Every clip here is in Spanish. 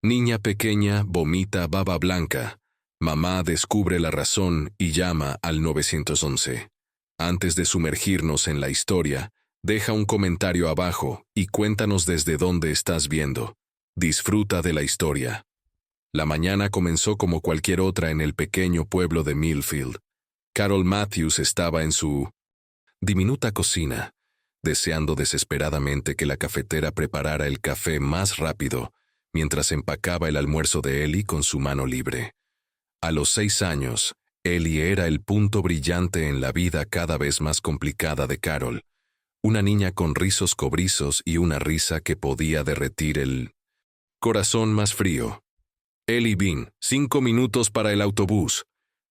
Niña pequeña vomita baba blanca. Mamá descubre la razón y llama al 911. Antes de sumergirnos en la historia, deja un comentario abajo y cuéntanos desde dónde estás viendo. Disfruta de la historia. La mañana comenzó como cualquier otra en el pequeño pueblo de Millfield. Carol Matthews estaba en su diminuta cocina, deseando desesperadamente que la cafetera preparara el café más rápido, mientras empacaba el almuerzo de Ellie con su mano libre. A los 6 años, Ellie era el punto brillante en la vida cada vez más complicada de Carol, una niña con rizos cobrizos y una risa que podía derretir el corazón más frío. «Ellie Bean, 5 minutos para el autobús»,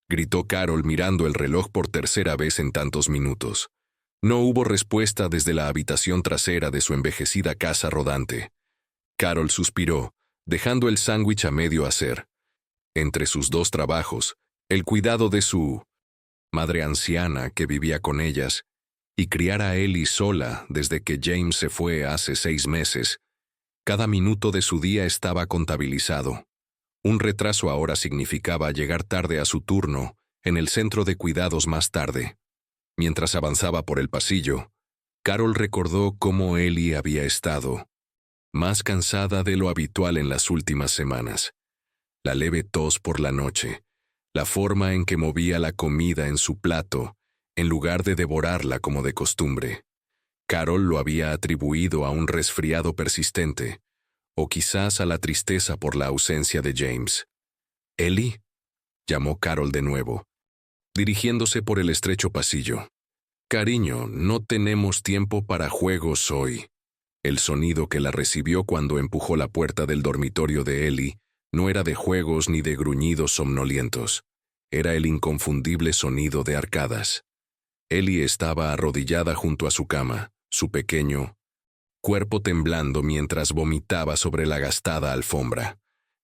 gritó Carol mirando el reloj por tercera vez en tantos minutos. No hubo respuesta desde la habitación trasera de su envejecida casa rodante. Carol suspiró, dejando el sándwich a medio hacer. Entre sus 2 trabajos, el cuidado de su madre anciana que vivía con ellas, y criar a Ellie sola desde que James se fue hace 6 meses, cada minuto de su día estaba contabilizado. Un retraso ahora significaba llegar tarde a su turno en el centro de cuidados más tarde. Mientras avanzaba por el pasillo, Carol recordó cómo Ellie había estado más cansada de lo habitual en las últimas semanas. La leve tos por la noche, la forma en que movía la comida en su plato, en lugar de devorarla como de costumbre. Carol lo había atribuido a un resfriado persistente, o quizás a la tristeza por la ausencia de James. «¿Ellie?», llamó Carol de nuevo, dirigiéndose por el estrecho pasillo. «Cariño, no tenemos tiempo para juegos hoy». El sonido que la recibió cuando empujó la puerta del dormitorio de Ellie no era de juegos ni de gruñidos somnolientos. Era el inconfundible sonido de arcadas. Ellie estaba arrodillada junto a su cama, su pequeño cuerpo temblando mientras vomitaba sobre la gastada alfombra.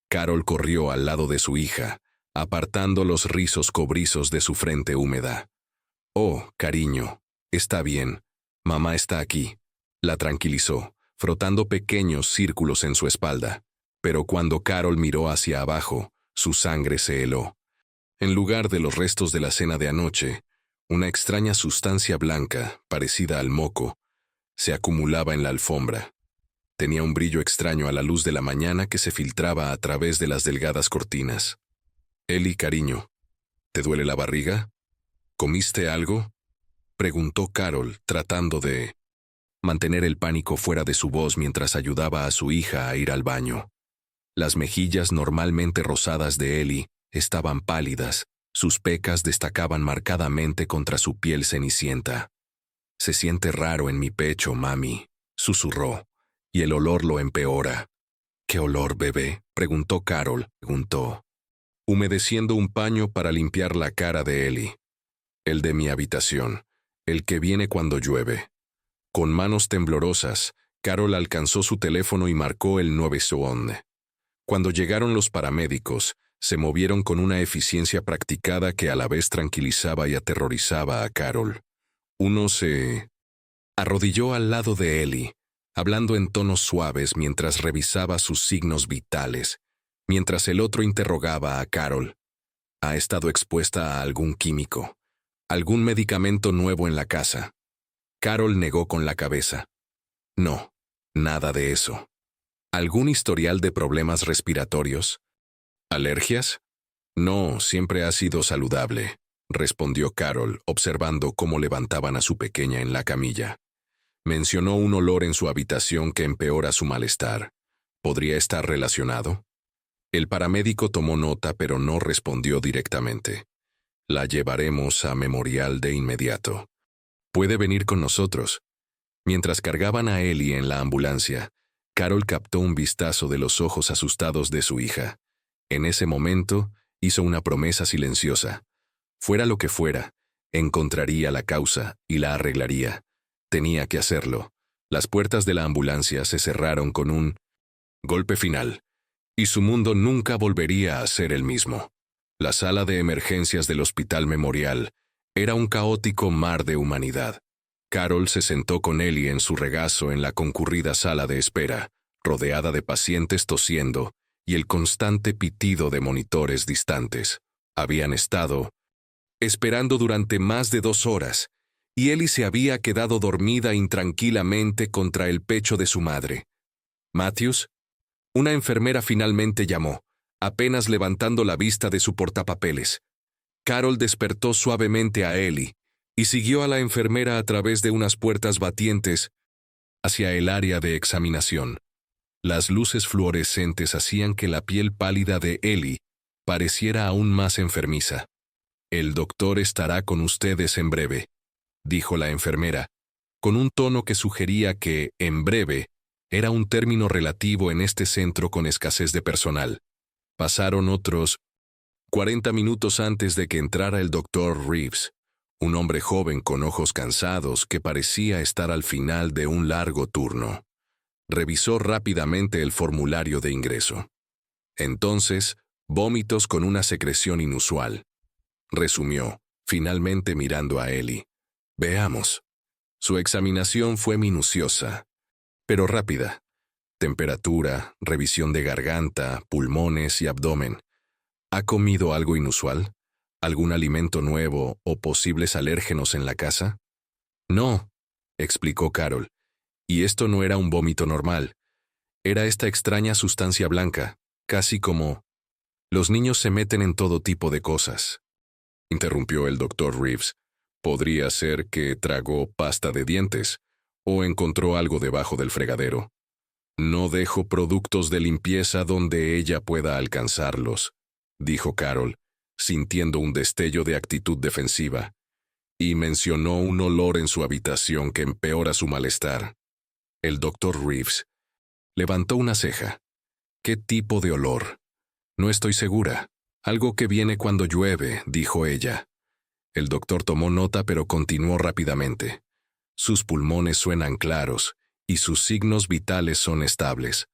Carol corrió al lado de su hija, apartando los rizos cobrizos de su frente húmeda. «Oh, cariño, está bien. Mamá está aquí», la tranquilizó, frotando pequeños círculos en su espalda. Pero cuando Carol miró hacia abajo, su sangre se heló. En lugar de los restos de la cena de anoche, una extraña sustancia blanca, parecida al moco, se acumulaba en la alfombra. Tenía un brillo extraño a la luz de la mañana que se filtraba a través de las delgadas cortinas. «Ellie, cariño, ¿te duele la barriga? ¿Comiste algo?», preguntó Carol, tratando de mantener el pánico fuera de su voz mientras ayudaba a su hija a ir al baño. Las mejillas normalmente rosadas de Ellie estaban pálidas, sus pecas destacaban marcadamente contra su piel cenicienta. «Se siente raro en mi pecho, mami», susurró, y el olor lo empeora. «¿Qué olor, bebé?», preguntó Carol, humedeciendo un paño para limpiar la cara de Ellie. «El de mi habitación, el que viene cuando llueve». Con manos temblorosas, Carol alcanzó su teléfono y marcó el 911. Cuando llegaron los paramédicos, se movieron con una eficiencia practicada que a la vez tranquilizaba y aterrorizaba a Carol. Uno se arrodilló al lado de Ellie, hablando en tonos suaves mientras revisaba sus signos vitales, mientras el otro interrogaba a Carol. «¿Ha estado expuesta a algún químico? ¿Algún medicamento nuevo en la casa?». Carol negó con la cabeza. «No, nada de eso». «¿Algún historial de problemas respiratorios? ¿Alergias?». «No, siempre ha sido saludable», respondió Carol, observando cómo levantaban a su pequeña en la camilla. Mencionó un olor en su habitación que empeora su malestar. ¿Podría estar relacionado? El paramédico tomó nota pero no respondió directamente. «La llevaremos a Memorial de inmediato. Puede venir con nosotros». Mientras cargaban a Ellie en la ambulancia, Carol captó un vistazo de los ojos asustados de su hija. En ese momento, hizo una promesa silenciosa. Fuera lo que fuera, encontraría la causa y la arreglaría. Tenía que hacerlo. Las puertas de la ambulancia se cerraron con un golpe final, y su mundo nunca volvería a ser el mismo. La sala de emergencias del Hospital Memorial era un caótico mar de humanidad. Carol se sentó con Ellie en su regazo en la concurrida sala de espera, rodeada de pacientes tosiendo y el constante pitido de monitores distantes. Habían estado esperando durante más de 2 horas, y Ellie se había quedado dormida intranquilamente contra el pecho de su madre. Matthews, una enfermera finalmente llamó, apenas levantando la vista de su portapapeles. Carol despertó suavemente a Ellie y siguió a la enfermera a través de unas puertas batientes hacia el área de examinación. Las luces fluorescentes hacían que la piel pálida de Ellie pareciera aún más enfermiza. «El doctor estará con ustedes en breve», dijo la enfermera, con un tono que sugería que, en breve, era un término relativo en este centro con escasez de personal. Pasaron otros 40 minutos antes de que entrara el doctor Reeves, un hombre joven con ojos cansados que parecía estar al final de un largo turno. Revisó rápidamente el formulario de ingreso. Entonces, vómitos con una secreción inusual. Resumió, finalmente mirando a Ellie. Veamos. Su examinación fue minuciosa, pero rápida. Temperatura, revisión de garganta, pulmones y abdomen. ¿Ha comido algo inusual? ¿Algún alimento nuevo o posibles alérgenos en la casa? No, explicó Carol. Y esto no era un vómito normal. Era esta extraña sustancia blanca, casi como... Los niños se meten en todo tipo de cosas, interrumpió el doctor Reeves. Podría ser que tragó pasta de dientes o encontró algo debajo del fregadero. No dejo productos de limpieza donde ella pueda alcanzarlos, dijo Carol, sintiendo un destello de actitud defensiva, y mencionó un olor en su habitación que empeora su malestar. El doctor Reeves levantó una ceja. ¿Qué tipo de olor? No estoy segura. Algo que viene cuando llueve, dijo ella. El doctor tomó nota pero continuó rápidamente. Sus pulmones suenan claros y sus signos vitales son estables.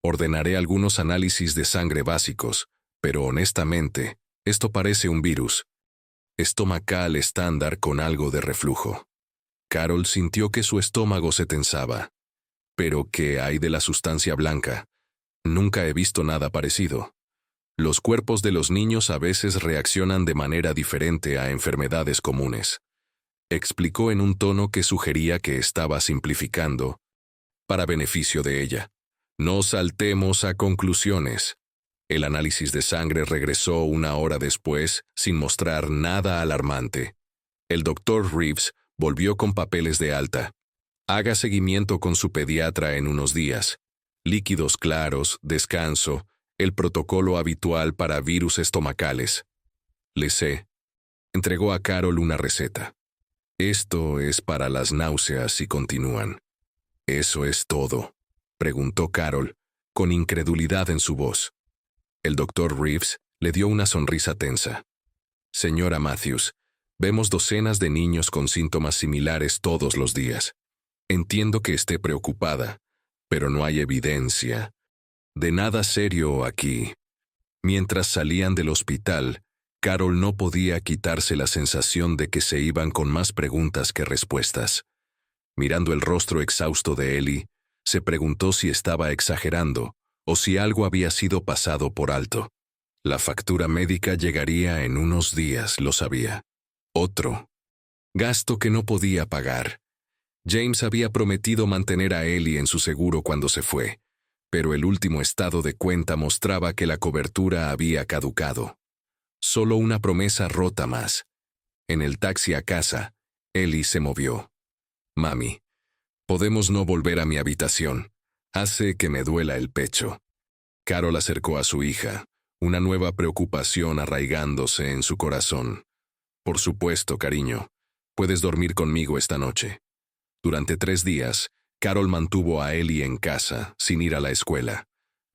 Ordenaré algunos análisis de sangre básicos, pero honestamente, esto parece un virus. Estomacal estándar con algo de reflujo. Carol sintió que su estómago se tensaba. ¿Pero qué hay de la sustancia blanca? Nunca he visto nada parecido. Los cuerpos de los niños a veces reaccionan de manera diferente a enfermedades comunes. Explicó en un tono que sugería que estaba simplificando, para beneficio de ella. No saltemos a conclusiones. El análisis de sangre regresó 1 hora después, sin mostrar nada alarmante. El doctor Reeves volvió con papeles de alta. Haga seguimiento con su pediatra en unos días. Líquidos claros, descanso, el protocolo habitual para virus estomacales. Le sé. Entregó a Carol una receta. Esto es para las náuseas si continúan. ¿Eso es todo?, preguntó Carol, con incredulidad en su voz. El doctor Reeves le dio una sonrisa tensa. Señora Matthews, vemos docenas de niños con síntomas similares todos los días. Entiendo que esté preocupada, pero no hay evidencia de nada serio aquí. Mientras salían del hospital, Carol no podía quitarse la sensación de que se iban con más preguntas que respuestas. Mirando el rostro exhausto de Ellie, se preguntó si estaba exagerando o si algo había sido pasado por alto. La factura médica llegaría en unos días, lo sabía. Otro gasto que no podía pagar. James había prometido mantener a Ellie en su seguro cuando se fue, pero el último estado de cuenta mostraba que la cobertura había caducado. Solo una promesa rota más. En el taxi a casa, Ellie se movió. Mami, podemos no volver a mi habitación. Hace que me duela el pecho. Carol acercó a su hija, una nueva preocupación arraigándose en su corazón. Por supuesto, cariño. Puedes dormir conmigo esta noche. Durante 3 días, Carol mantuvo a Ellie en casa, sin ir a la escuela.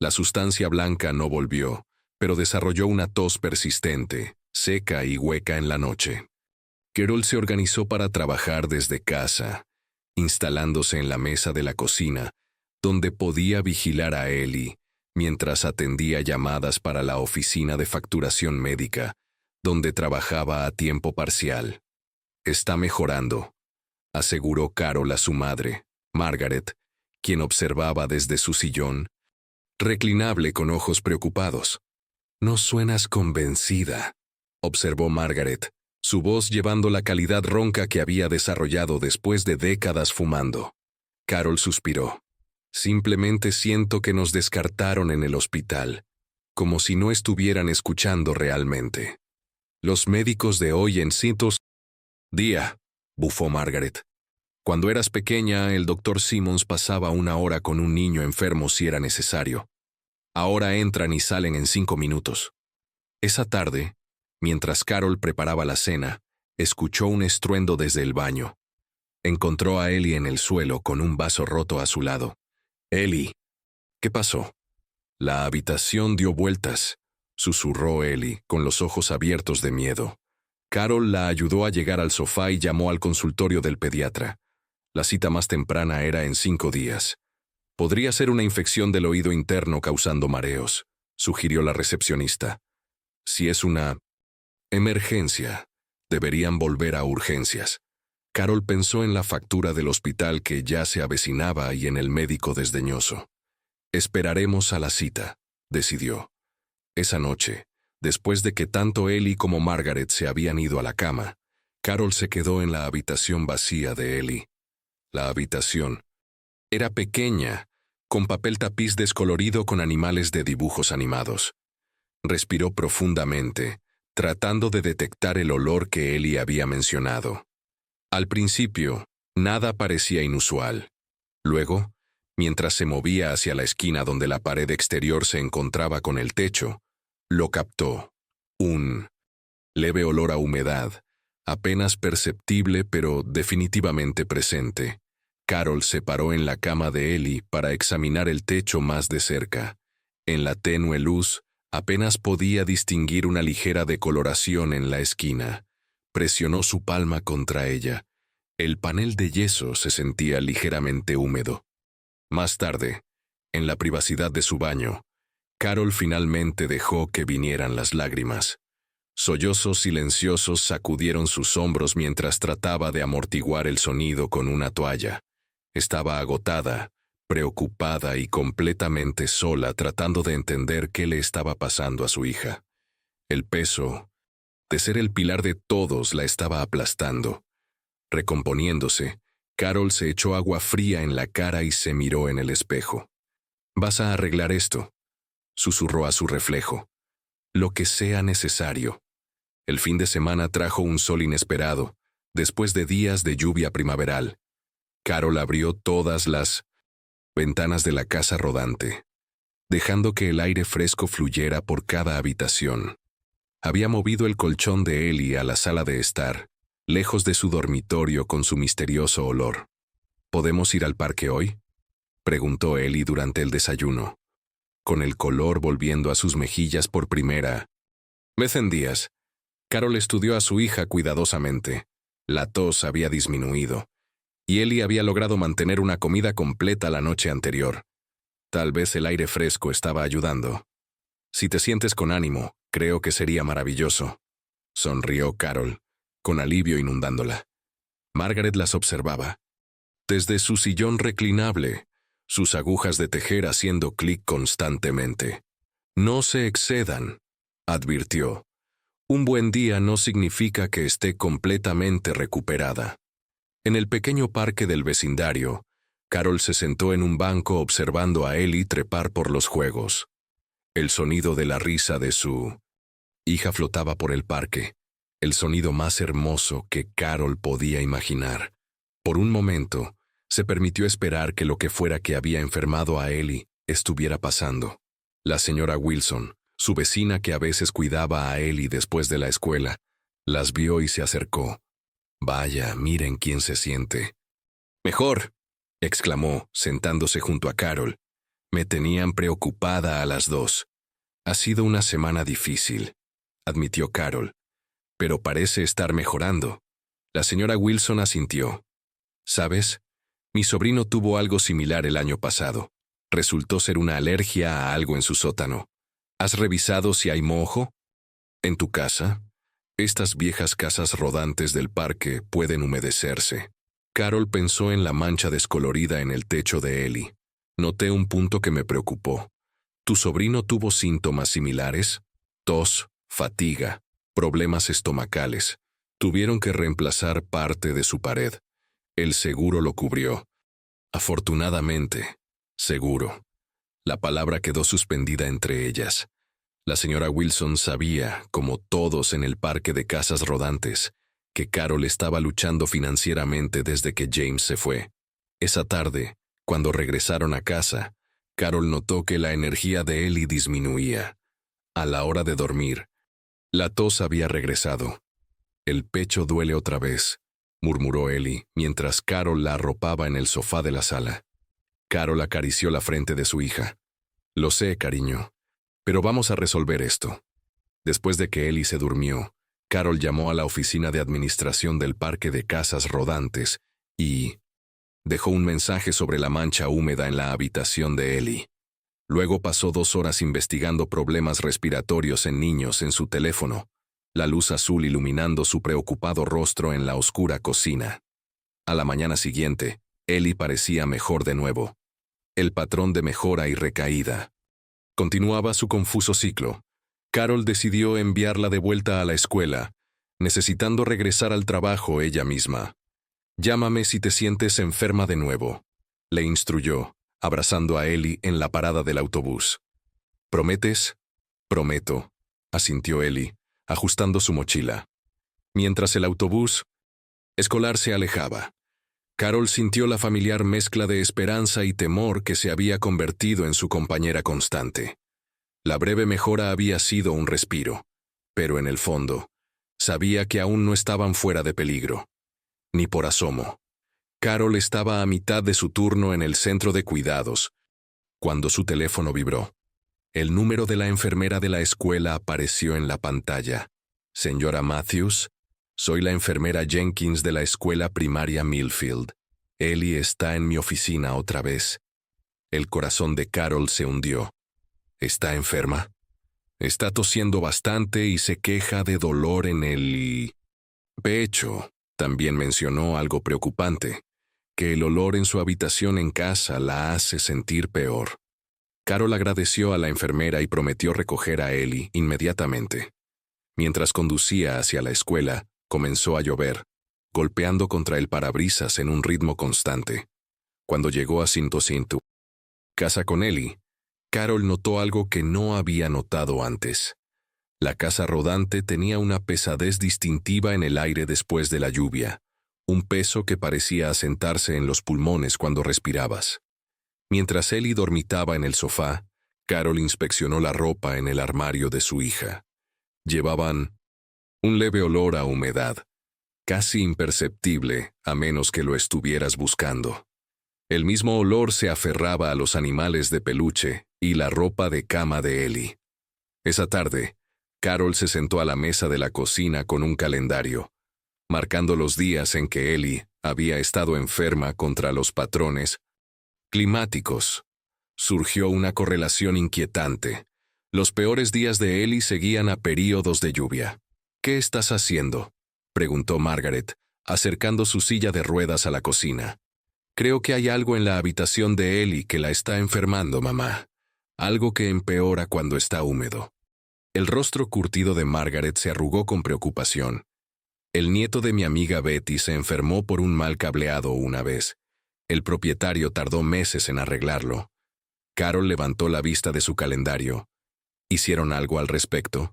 La sustancia blanca no volvió, pero desarrolló una tos persistente, seca y hueca en la noche. Carol se organizó para trabajar desde casa, instalándose en la mesa de la cocina, donde podía vigilar a Ellie, mientras atendía llamadas para la oficina de facturación médica, donde trabajaba a tiempo parcial. Está mejorando, aseguró Carol a su madre, Margaret, quien observaba desde su sillón. reclinable con ojos preocupados. No suenas convencida, observó Margaret, su voz llevando la calidad ronca que había desarrollado después de décadas fumando. Carol suspiró. Simplemente siento que nos descartaron en el hospital, como si no estuvieran escuchando realmente. Los médicos de hoy en cientos... Día, bufó Margaret. Cuando eras pequeña, el doctor Simmons pasaba 1 hora con un niño enfermo si era necesario. Ahora entran y salen en 5 minutos. Esa tarde, mientras Carol preparaba la cena, escuchó un estruendo desde el baño. Encontró a Ellie en el suelo con un vaso roto a su lado. Ellie, ¿qué pasó? La habitación dio vueltas, susurró Ellie, con los ojos abiertos de miedo. Carol la ayudó a llegar al sofá y llamó al consultorio del pediatra. La cita más temprana era en 5 días. Podría ser una infección del oído interno causando mareos, sugirió la recepcionista. Si es una emergencia, deberían volver a urgencias. Carol pensó en la factura del hospital que ya se avecinaba y en el médico desdeñoso. Esperaremos a la cita, decidió. Esa noche, después de que tanto Ellie como Margaret se habían ido a la cama, Carol se quedó en la habitación vacía de Ellie. La habitación era pequeña, con papel tapiz descolorido con animales de dibujos animados. Respiró profundamente, tratando de detectar el olor que Ellie había mencionado. Al principio, nada parecía inusual. Luego, mientras se movía hacia la esquina donde la pared exterior se encontraba con el techo, lo captó. Un leve olor a humedad, apenas perceptible pero definitivamente presente. Carol se paró en la cama de Ellie para examinar el techo más de cerca. En la tenue luz, apenas podía distinguir una ligera decoloración en la esquina. Presionó su palma contra ella. El panel de yeso se sentía ligeramente húmedo. Más tarde, en la privacidad de su baño, Carol finalmente dejó que vinieran las lágrimas. Sollozos silenciosos sacudieron sus hombros mientras trataba de amortiguar el sonido con una toalla. Estaba agotada, preocupada y completamente sola tratando de entender qué le estaba pasando a su hija. El peso de ser el pilar de todos la estaba aplastando. Recomponiéndose, Carol se echó agua fría en la cara y se miró en el espejo. «Vas a arreglar esto», susurró a su reflejo. «Lo que sea necesario». El fin de semana trajo un sol inesperado, después de días de lluvia primaveral. Carol abrió todas las ventanas de la casa rodante, dejando que el aire fresco fluyera por cada habitación. Había movido el colchón de Ellie a la sala de estar, lejos de su dormitorio con su misterioso olor. «¿Podemos ir al parque hoy?», preguntó Ellie durante el desayuno, con el color volviendo a sus mejillas por primera vez en días. Carol estudió a su hija cuidadosamente. La tos había disminuido, y Ellie había logrado mantener una comida completa la noche anterior. Tal vez el aire fresco estaba ayudando. «Si te sientes con ánimo, creo que sería maravilloso», sonrió Carol, con alivio inundándola. Margaret las observaba. Desde su sillón reclinable, sus agujas de tejer haciendo clic constantemente. «No se excedan», advirtió. «Un buen día no significa que esté completamente recuperada». En el pequeño parque del vecindario, Carol se sentó en un banco observando a Ellie trepar por los juegos. El sonido de la risa de su hija flotaba por el parque, el sonido más hermoso que Carol podía imaginar. Por un momento, se permitió esperar que lo que fuera que había enfermado a Ellie estuviera pasando. La señora Wilson, su vecina que a veces cuidaba a Ellie después de la escuela, las vio y se acercó. «Vaya, miren quién se siente». «Mejor», exclamó, sentándose junto a Carol. «Me tenían preocupada a las dos». «Ha sido una semana difícil», admitió Carol, «pero parece estar mejorando». La señora Wilson asintió. «¿Sabes? Mi sobrino tuvo algo similar el año pasado. Resultó ser una alergia a algo en su sótano. ¿Has revisado si hay moho? ¿En tu casa? Estas viejas casas rodantes del parque pueden humedecerse». Carol pensó en la mancha descolorida en el techo de Ellie. «Noté un punto que me preocupó. ¿Tu sobrino tuvo síntomas similares? Tos, fatiga, problemas estomacales. Tuvieron que reemplazar parte de su pared. El seguro lo cubrió. Afortunadamente, seguro. La palabra quedó suspendida entre ellas. La señora Wilson sabía, como todos en el parque de casas rodantes, que Carol estaba luchando financieramente desde que James se fue. Esa tarde, cuando regresaron a casa, Carol notó que la energía de Ellie disminuía. A la hora de dormir, la tos había regresado. El pecho duele otra vez, murmuró Ellie, mientras Carol la arropaba en el sofá de la sala. Carol acarició la frente de su hija. Lo sé, cariño, pero vamos a resolver esto. Después de que Ellie se durmió, Carol llamó a la oficina de administración del parque de casas rodantes y dejó un mensaje sobre la mancha húmeda en la habitación de Ellie. Luego pasó 2 horas investigando problemas respiratorios en niños en su teléfono, la luz azul iluminando su preocupado rostro en la oscura cocina. A la mañana siguiente, Ellie parecía mejor de nuevo. El patrón de mejora y recaída. Continuaba su confuso ciclo. Carol decidió enviarla de vuelta a la escuela, necesitando regresar al trabajo ella misma. «Llámame si te sientes enferma de nuevo», le instruyó, abrazando a Ellie en la parada del autobús. «¿Prometes?» «Prometo», asintió Ellie, ajustando su mochila. Mientras el autobús escolar se alejaba, Carol sintió la familiar mezcla de esperanza y temor que se había convertido en su compañera constante. La breve mejora había sido un respiro, pero en el fondo, sabía que aún no estaban fuera de peligro. Ni por asomo. Carol estaba a mitad de su turno en el centro de cuidados, cuando su teléfono vibró. El número de la enfermera de la escuela apareció en la pantalla. «Señora Matthews, soy la enfermera Jenkins de la escuela primaria Millfield. Ellie está en mi oficina otra vez». El corazón de Carol se hundió. «¿Está enferma?» «Está tosiendo bastante y se queja de dolor en el pecho». También mencionó algo preocupante, que el olor en su habitación en casa la hace sentir peor. Carol agradeció a la enfermera y prometió recoger a Ellie inmediatamente. Mientras conducía hacia la escuela, comenzó a llover, golpeando contra el parabrisas en un ritmo constante. Cuando llegó a Cinto casa con Ellie, Carol notó algo que no había notado antes. La casa rodante tenía una pesadez distintiva en el aire después de la lluvia, un peso que parecía asentarse en los pulmones cuando respirabas. Mientras Ellie dormitaba en el sofá, Carol inspeccionó la ropa en el armario de su hija. Llevaban un leve olor a humedad, casi imperceptible a menos que lo estuvieras buscando. El mismo olor se aferraba a los animales de peluche y la ropa de cama de Ellie. Esa tarde, Carol se sentó a la mesa de la cocina con un calendario, marcando los días en que Ellie había estado enferma contra los patrones climáticos. Surgió una correlación inquietante. Los peores días de Ellie seguían a períodos de lluvia. «¿Qué estás haciendo?», preguntó Margaret, acercando su silla de ruedas a la cocina. «Creo que hay algo en la habitación de Ellie que la está enfermando, mamá. Algo que empeora cuando está húmedo». El rostro curtido de Margaret se arrugó con preocupación. «El nieto de mi amiga Betty se enfermó por un mal cableado una vez. El propietario tardó meses en arreglarlo». Carol levantó la vista de su calendario. «¿Hicieron algo al respecto?»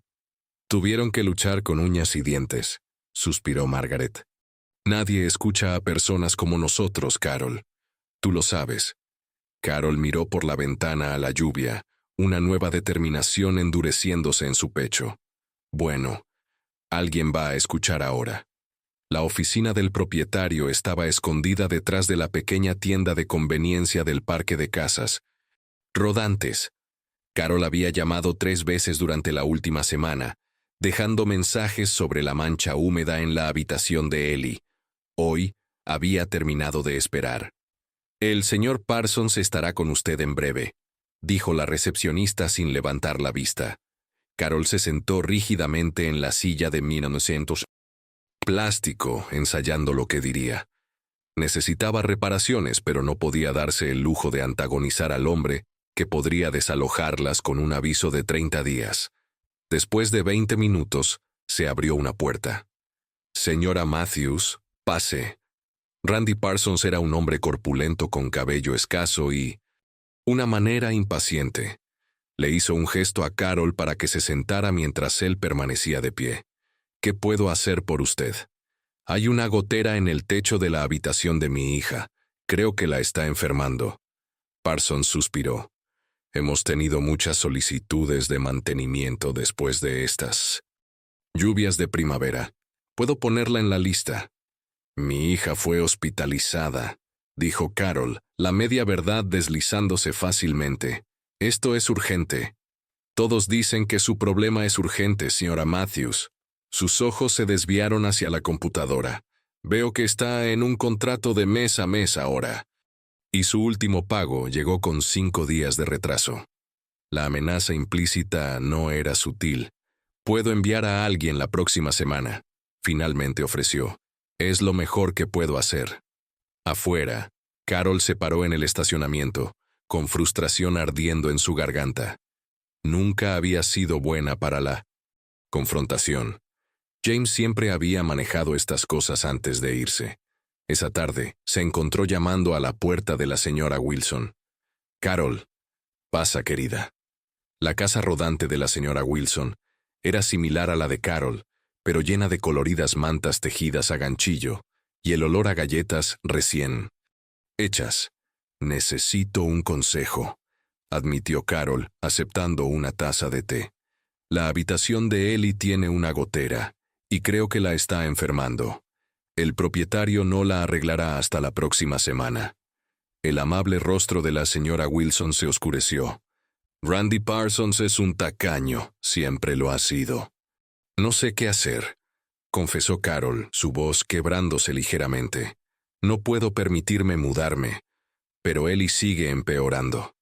«Tuvieron que luchar con uñas y dientes», suspiró Margaret. «Nadie escucha a personas como nosotros, Carol. Tú lo sabes». Carol miró por la ventana a la lluvia, una nueva determinación endureciéndose en su pecho. «Bueno, alguien va a escuchar ahora». La oficina del propietario estaba escondida detrás de la pequeña tienda de conveniencia del parque de casas rodantes. Carol había llamado 3 veces durante la última semana, dejando mensajes sobre la mancha húmeda en la habitación de Ellie. Hoy había terminado de esperar. «El señor Parsons estará con usted en breve», dijo la recepcionista sin levantar la vista. Carol se sentó rígidamente en la silla de 1900 plástico, ensayando lo que diría. Necesitaba reparaciones, pero no podía darse el lujo de antagonizar al hombre que podría desalojarlas con un aviso de 30 días. Después de 20 minutos, se abrió una puerta. Señora Matthews, pase. Randy Parsons era un hombre corpulento con cabello escaso y una manera impaciente. Le hizo un gesto a Carol para que se sentara mientras él permanecía de pie. ¿Qué puedo hacer por usted? Hay una gotera en el techo de la habitación de mi hija. Creo que la está enfermando. Parsons suspiró. Hemos tenido muchas solicitudes de mantenimiento después de estas lluvias de primavera. Puedo ponerla en la lista. Mi hija fue hospitalizada, dijo Carol, la media verdad deslizándose fácilmente. Esto es urgente. Todos dicen que su problema es urgente, señora Matthews. Sus ojos se desviaron hacia la computadora. Veo que está en un contrato de mes a mes ahora. Y su último pago llegó con 5 días de retraso. La amenaza implícita no era sutil. Puedo enviar a alguien la próxima semana. Finalmente ofreció. Es lo mejor que puedo hacer. Afuera, Carol se paró en el estacionamiento, con frustración ardiendo en su garganta. Nunca había sido buena para la confrontación. James siempre había manejado estas cosas antes de irse. Esa tarde, se encontró llamando a la puerta de la señora Wilson. Carol, pasa, querida. La casa rodante de la señora Wilson era similar a la de Carol, pero llena de coloridas mantas tejidas a ganchillo y el olor a galletas recién hechas. Necesito un consejo, admitió Carol, aceptando una taza de té. La habitación de Ellie tiene una gotera, y creo que la está enfermando. El propietario no la arreglará hasta la próxima semana. El amable rostro de la señora Wilson se oscureció. Randy Parsons es un tacaño, siempre lo ha sido. No sé qué hacer, confesó Carol, su voz quebrándose ligeramente. No puedo permitirme mudarme, pero Ellie sigue empeorando.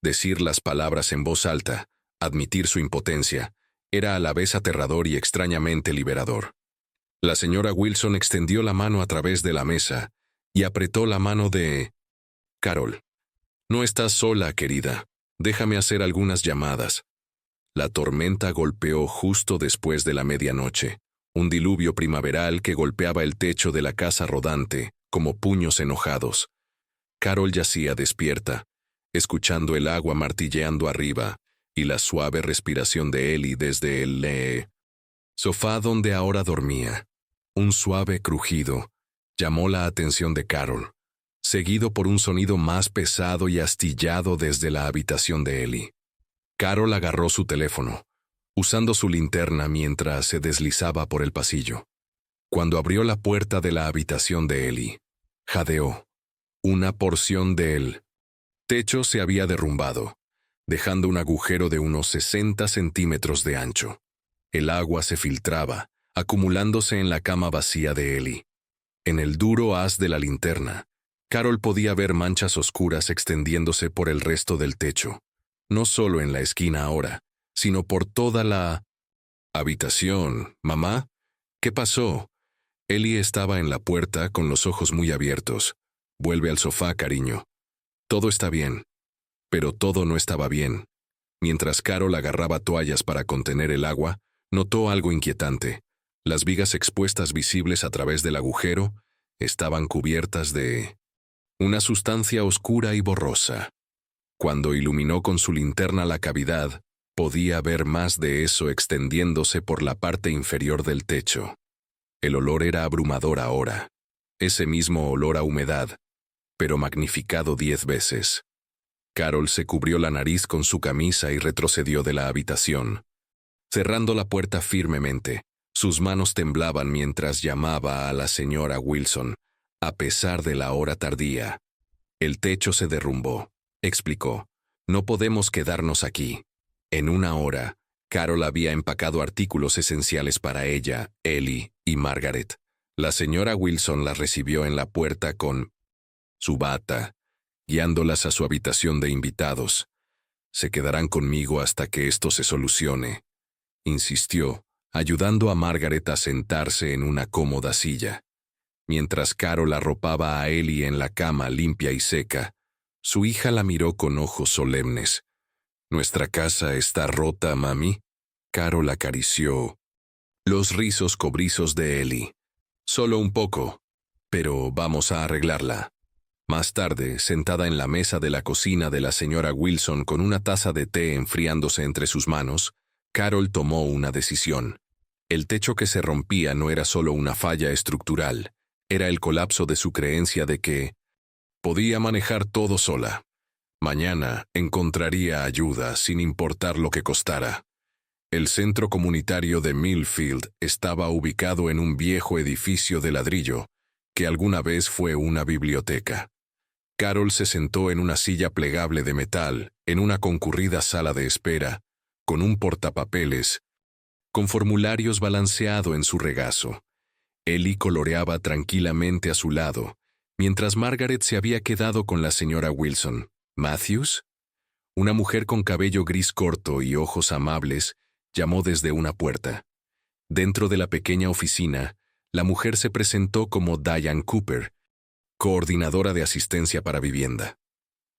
Decir las palabras en voz alta, admitir su impotencia, era a la vez aterrador y extrañamente liberador. La señora Wilson extendió la mano a través de la mesa y apretó la mano de Carol. No estás sola, querida. Déjame hacer algunas llamadas. La tormenta golpeó justo después de la medianoche, un diluvio primaveral que golpeaba el techo de la casa rodante, como puños enojados. Carol yacía despierta, escuchando el agua martilleando arriba y la suave respiración de Ellie desde el sofá donde ahora dormía. Un suave crujido llamó la atención de Carol, seguido por un sonido más pesado y astillado desde la habitación de Ellie. Carol agarró su teléfono, usando su linterna mientras se deslizaba por el pasillo. Cuando abrió la puerta de la habitación de Ellie, jadeó. Una porción del techo se había derrumbado, dejando un agujero de unos 60 centímetros de ancho. El agua se filtraba, acumulándose en la cama vacía de Ellie. En el duro haz de la linterna, Carol podía ver manchas oscuras extendiéndose por el resto del techo. No solo en la esquina ahora, sino por toda la habitación. ¿Mamá? ¿Qué pasó? Ellie estaba en la puerta con los ojos muy abiertos. Vuelve al sofá, cariño. Todo está bien. Pero todo no estaba bien. Mientras Carol agarraba toallas para contener el agua, notó algo inquietante. Las vigas expuestas visibles a través del agujero estaban cubiertas de una sustancia oscura y borrosa. Cuando iluminó con su linterna la cavidad, podía ver más de eso extendiéndose por la parte inferior del techo. El olor era abrumador ahora. Ese mismo olor a humedad, pero magnificado 10 veces. Carol se cubrió la nariz con su camisa y retrocedió de la habitación. Cerrando la puerta firmemente, sus manos temblaban mientras llamaba a la señora Wilson, a pesar de la hora tardía. El techo se derrumbó, explicó. No podemos quedarnos aquí. En una hora, Carol había empacado artículos esenciales para ella, Ellie y Margaret. La señora Wilson las recibió en la puerta con su bata, guiándolas a su habitación de invitados. Se quedarán conmigo hasta que esto se solucione, insistió, ayudando a Margaret a sentarse en una cómoda silla. Mientras Carol arropaba a Ellie en la cama limpia y seca, Su hija la miró con ojos solemnes. «¿Nuestra casa está rota, mami?» Carol acarició los rizos cobrizos de Ellie. «Solo un poco, pero vamos a arreglarla». Más tarde, sentada en la mesa de la cocina de la señora Wilson con una taza de té enfriándose entre sus manos, Carol tomó una decisión. El techo que se rompía no era solo una falla estructural, era el colapso de su creencia de que podía manejar todo sola. Mañana encontraría ayuda sin importar lo que costara. El centro comunitario de Millfield estaba ubicado en un viejo edificio de ladrillo, que alguna vez fue una biblioteca. Carol se sentó en una silla plegable de metal, en una concurrida sala de espera, con un portapapeles, con formularios balanceado en su regazo. Ellie coloreaba tranquilamente a su lado, mientras Margaret se había quedado con la señora Wilson. ¿Matthews? Una mujer con cabello gris corto y ojos amables llamó desde una puerta. Dentro de la pequeña oficina, la mujer se presentó como Diane Cooper, coordinadora de asistencia para vivienda.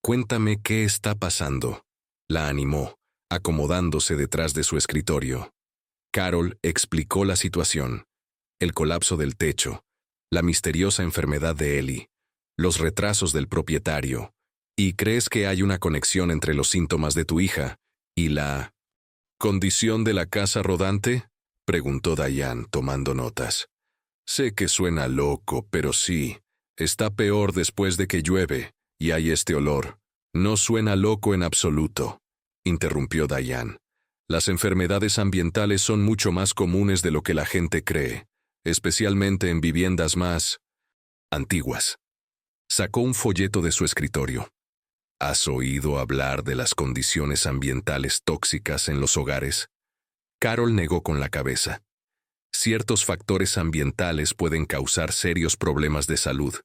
«Cuéntame qué está pasando», la animó, acomodándose detrás de su escritorio. Carol explicó la situación: el colapso del techo, la misteriosa enfermedad de Ellie, los retrasos del propietario. ¿Y crees que hay una conexión entre los síntomas de tu hija y la condición de la casa rodante?, preguntó Diane, tomando notas. «Sé que suena loco, pero sí. Está peor después de que llueve, y hay este olor». «No suena loco en absoluto», interrumpió Diane. «Las enfermedades ambientales son mucho más comunes de lo que la gente cree, especialmente en viviendas más antiguas». Sacó un folleto de su escritorio. «¿Has oído hablar de las condiciones ambientales tóxicas en los hogares?» Carol negó con la cabeza. Ciertos factores ambientales pueden causar serios problemas de salud,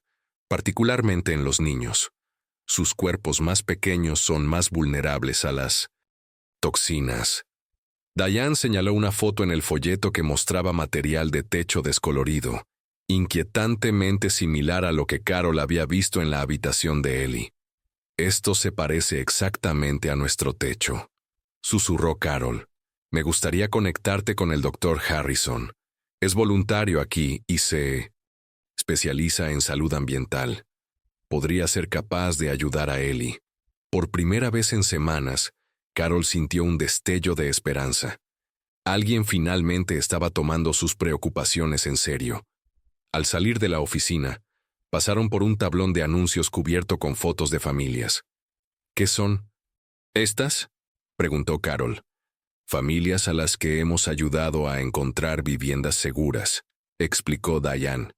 particularmente en los niños. Sus cuerpos más pequeños son más vulnerables a las toxinas. Diane señaló una foto en el folleto que mostraba material de techo descolorido, inquietantemente similar a lo que Carol había visto en la habitación de Ellie. «Esto se parece exactamente a nuestro techo», susurró Carol. «Me gustaría conectarte con el Dr. Harrison. Es voluntario aquí y se especializa en salud ambiental. Podría ser capaz de ayudar a Ellie». Por primera vez en semanas, Carol sintió un destello de esperanza. Alguien finalmente estaba tomando sus preocupaciones en serio. Al salir de la oficina, pasaron por un tablón de anuncios cubierto con fotos de familias. «¿Qué son estas?», preguntó Carol. «Familias a las que hemos ayudado a encontrar viviendas seguras», explicó Diane.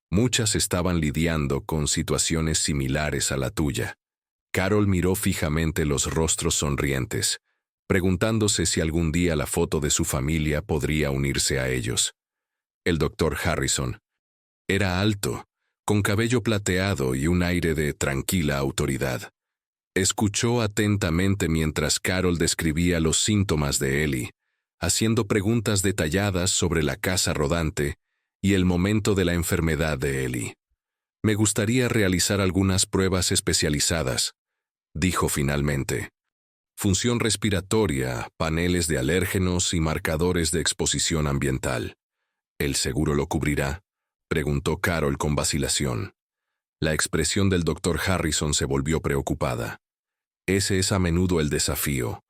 «Muchas estaban lidiando con situaciones similares a la tuya». Carol miró fijamente los rostros sonrientes, preguntándose si algún día la foto de su familia podría unirse a ellos. El Dr. Harrison era alto, con cabello plateado y un aire de tranquila autoridad. Escuchó atentamente mientras Carol describía los síntomas de Ellie, haciendo preguntas detalladas sobre la casa rodante y el momento de la enfermedad de Ellie. «Me gustaría realizar algunas pruebas especializadas», dijo finalmente. «Función respiratoria, paneles de alérgenos y marcadores de exposición ambiental». «¿El seguro lo cubrirá?», preguntó Carol con vacilación. La expresión del Dr. Harrison se volvió preocupada. «Ese es a menudo el desafío.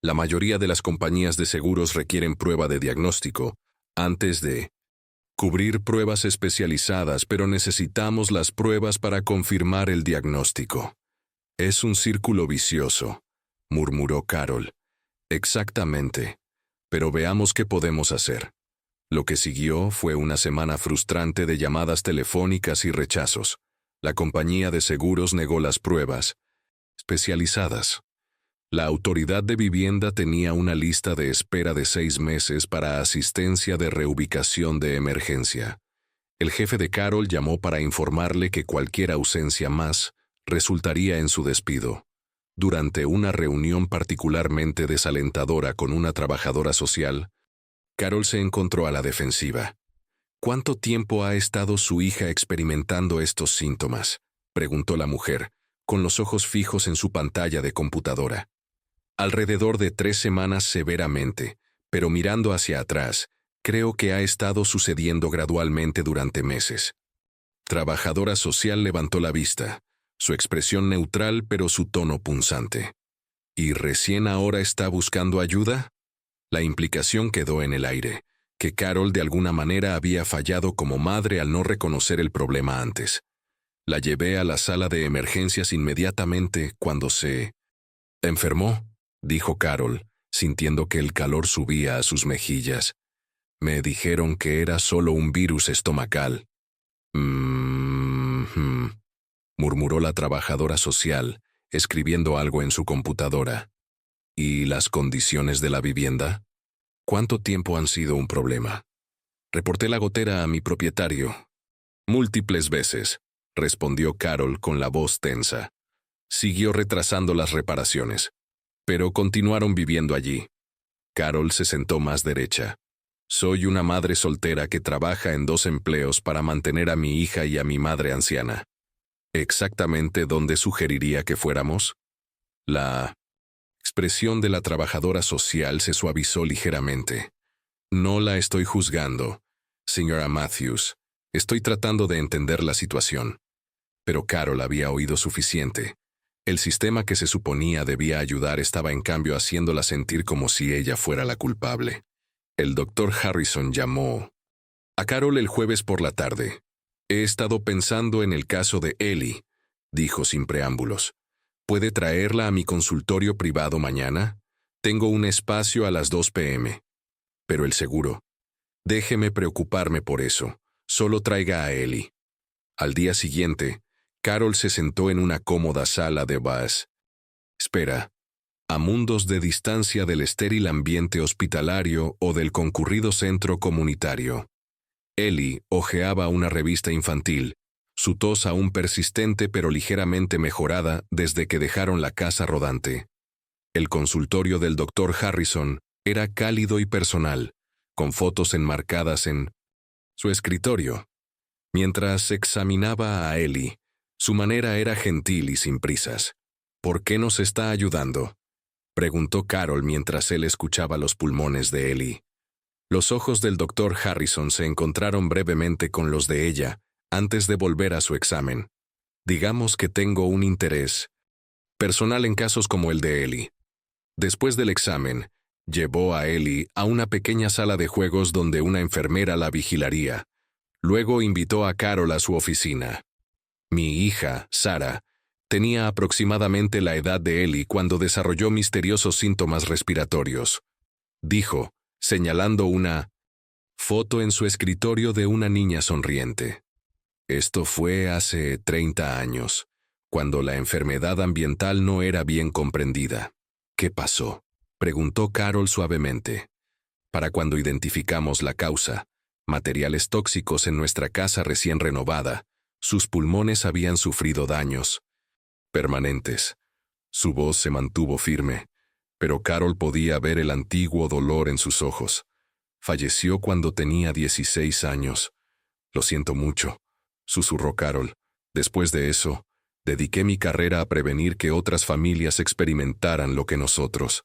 La mayoría de las compañías de seguros requieren prueba de diagnóstico antes de cubrir pruebas especializadas, pero necesitamos las pruebas para confirmar el diagnóstico». «Es un círculo vicioso», murmuró Carol. «Exactamente. Pero veamos qué podemos hacer». Lo que siguió fue una semana frustrante de llamadas telefónicas y rechazos. La compañía de seguros negó las pruebas especializadas. La autoridad de vivienda tenía una lista de espera de 6 meses para asistencia de reubicación de emergencia. El jefe de Carol llamó para informarle que cualquier ausencia más resultaría en su despido. Durante una reunión particularmente desalentadora con una trabajadora social, Carol se encontró a la defensiva. «¿Cuánto tiempo ha estado su hija experimentando estos síntomas?», preguntó la mujer, con los ojos fijos en su pantalla de computadora. Alrededor de 3 semanas severamente, pero mirando hacia atrás, creo que ha estado sucediendo gradualmente durante meses. Trabajadora social levantó la vista, su expresión neutral pero su tono punzante. ¿Y recién ahora está buscando ayuda? La implicación quedó en el aire, que Carol de alguna manera había fallado como madre al no reconocer el problema antes. La llevé a la sala de emergencias inmediatamente cuando se enfermó, dijo Carol, sintiendo que el calor subía a sus mejillas. Me dijeron que era solo un virus estomacal. Murmuró la trabajadora social, escribiendo algo en su computadora. ¿Y las condiciones de la vivienda? ¿Cuánto tiempo han sido un problema? Reporté la gotera a mi propietario. Múltiples veces, respondió Carol con la voz tensa. Siguió retrasando las reparaciones, pero continuaron viviendo allí. Carol se sentó más derecha. Soy una madre soltera que trabaja en 2 empleos para mantener a mi hija y a mi madre anciana. ¿Exactamente dónde sugeriría que fuéramos? La expresión de la trabajadora social se suavizó ligeramente. No la estoy juzgando, señora Matthews. Estoy tratando de entender la situación. Pero Carol había oído suficiente. El sistema que se suponía debía ayudar estaba en cambio haciéndola sentir como si ella fuera la culpable. El doctor Harrison llamó a Carol el jueves por la tarde. He estado pensando en el caso de Ellie, dijo sin preámbulos. ¿Puede traerla a mi consultorio privado mañana? Tengo un espacio a las 2 p.m. Pero el seguro. Déjeme preocuparme por eso. Solo traiga a Ellie. Al día siguiente, Carol se sentó en una cómoda sala de bus. Espera. A mundos de distancia del estéril ambiente hospitalario o del concurrido centro comunitario. Ellie hojeaba una revista infantil, su tos aún persistente pero ligeramente mejorada desde que dejaron la casa rodante. El consultorio del doctor Harrison era cálido y personal, con fotos enmarcadas en su escritorio. Mientras examinaba a Ellie, su manera era gentil y sin prisas. ¿Por qué nos está ayudando?, preguntó Carol mientras él escuchaba los pulmones de Ellie. Los ojos del doctor Harrison se encontraron brevemente con los de ella antes de volver a su examen. Digamos que tengo un interés personal en casos como el de Ellie. Después del examen, llevó a Ellie a una pequeña sala de juegos donde una enfermera la vigilaría. Luego invitó a Carol a su oficina. Mi hija, Sarah, tenía aproximadamente la edad de Ellie cuando desarrolló misteriosos síntomas respiratorios. Dijo, señalando una foto en su escritorio de una niña sonriente. Esto fue hace 30 años, cuando la enfermedad ambiental no era bien comprendida. ¿Qué pasó?, preguntó Carol suavemente. Para cuando identificamos la causa, materiales tóxicos en nuestra casa recién renovada, sus pulmones habían sufrido daños permanentes. Su voz se mantuvo firme, pero Carol podía ver el antiguo dolor en sus ojos. Falleció cuando tenía 16 años. Lo siento mucho, susurró Carol. Después de eso, dediqué mi carrera a prevenir que otras familias experimentaran lo que nosotros.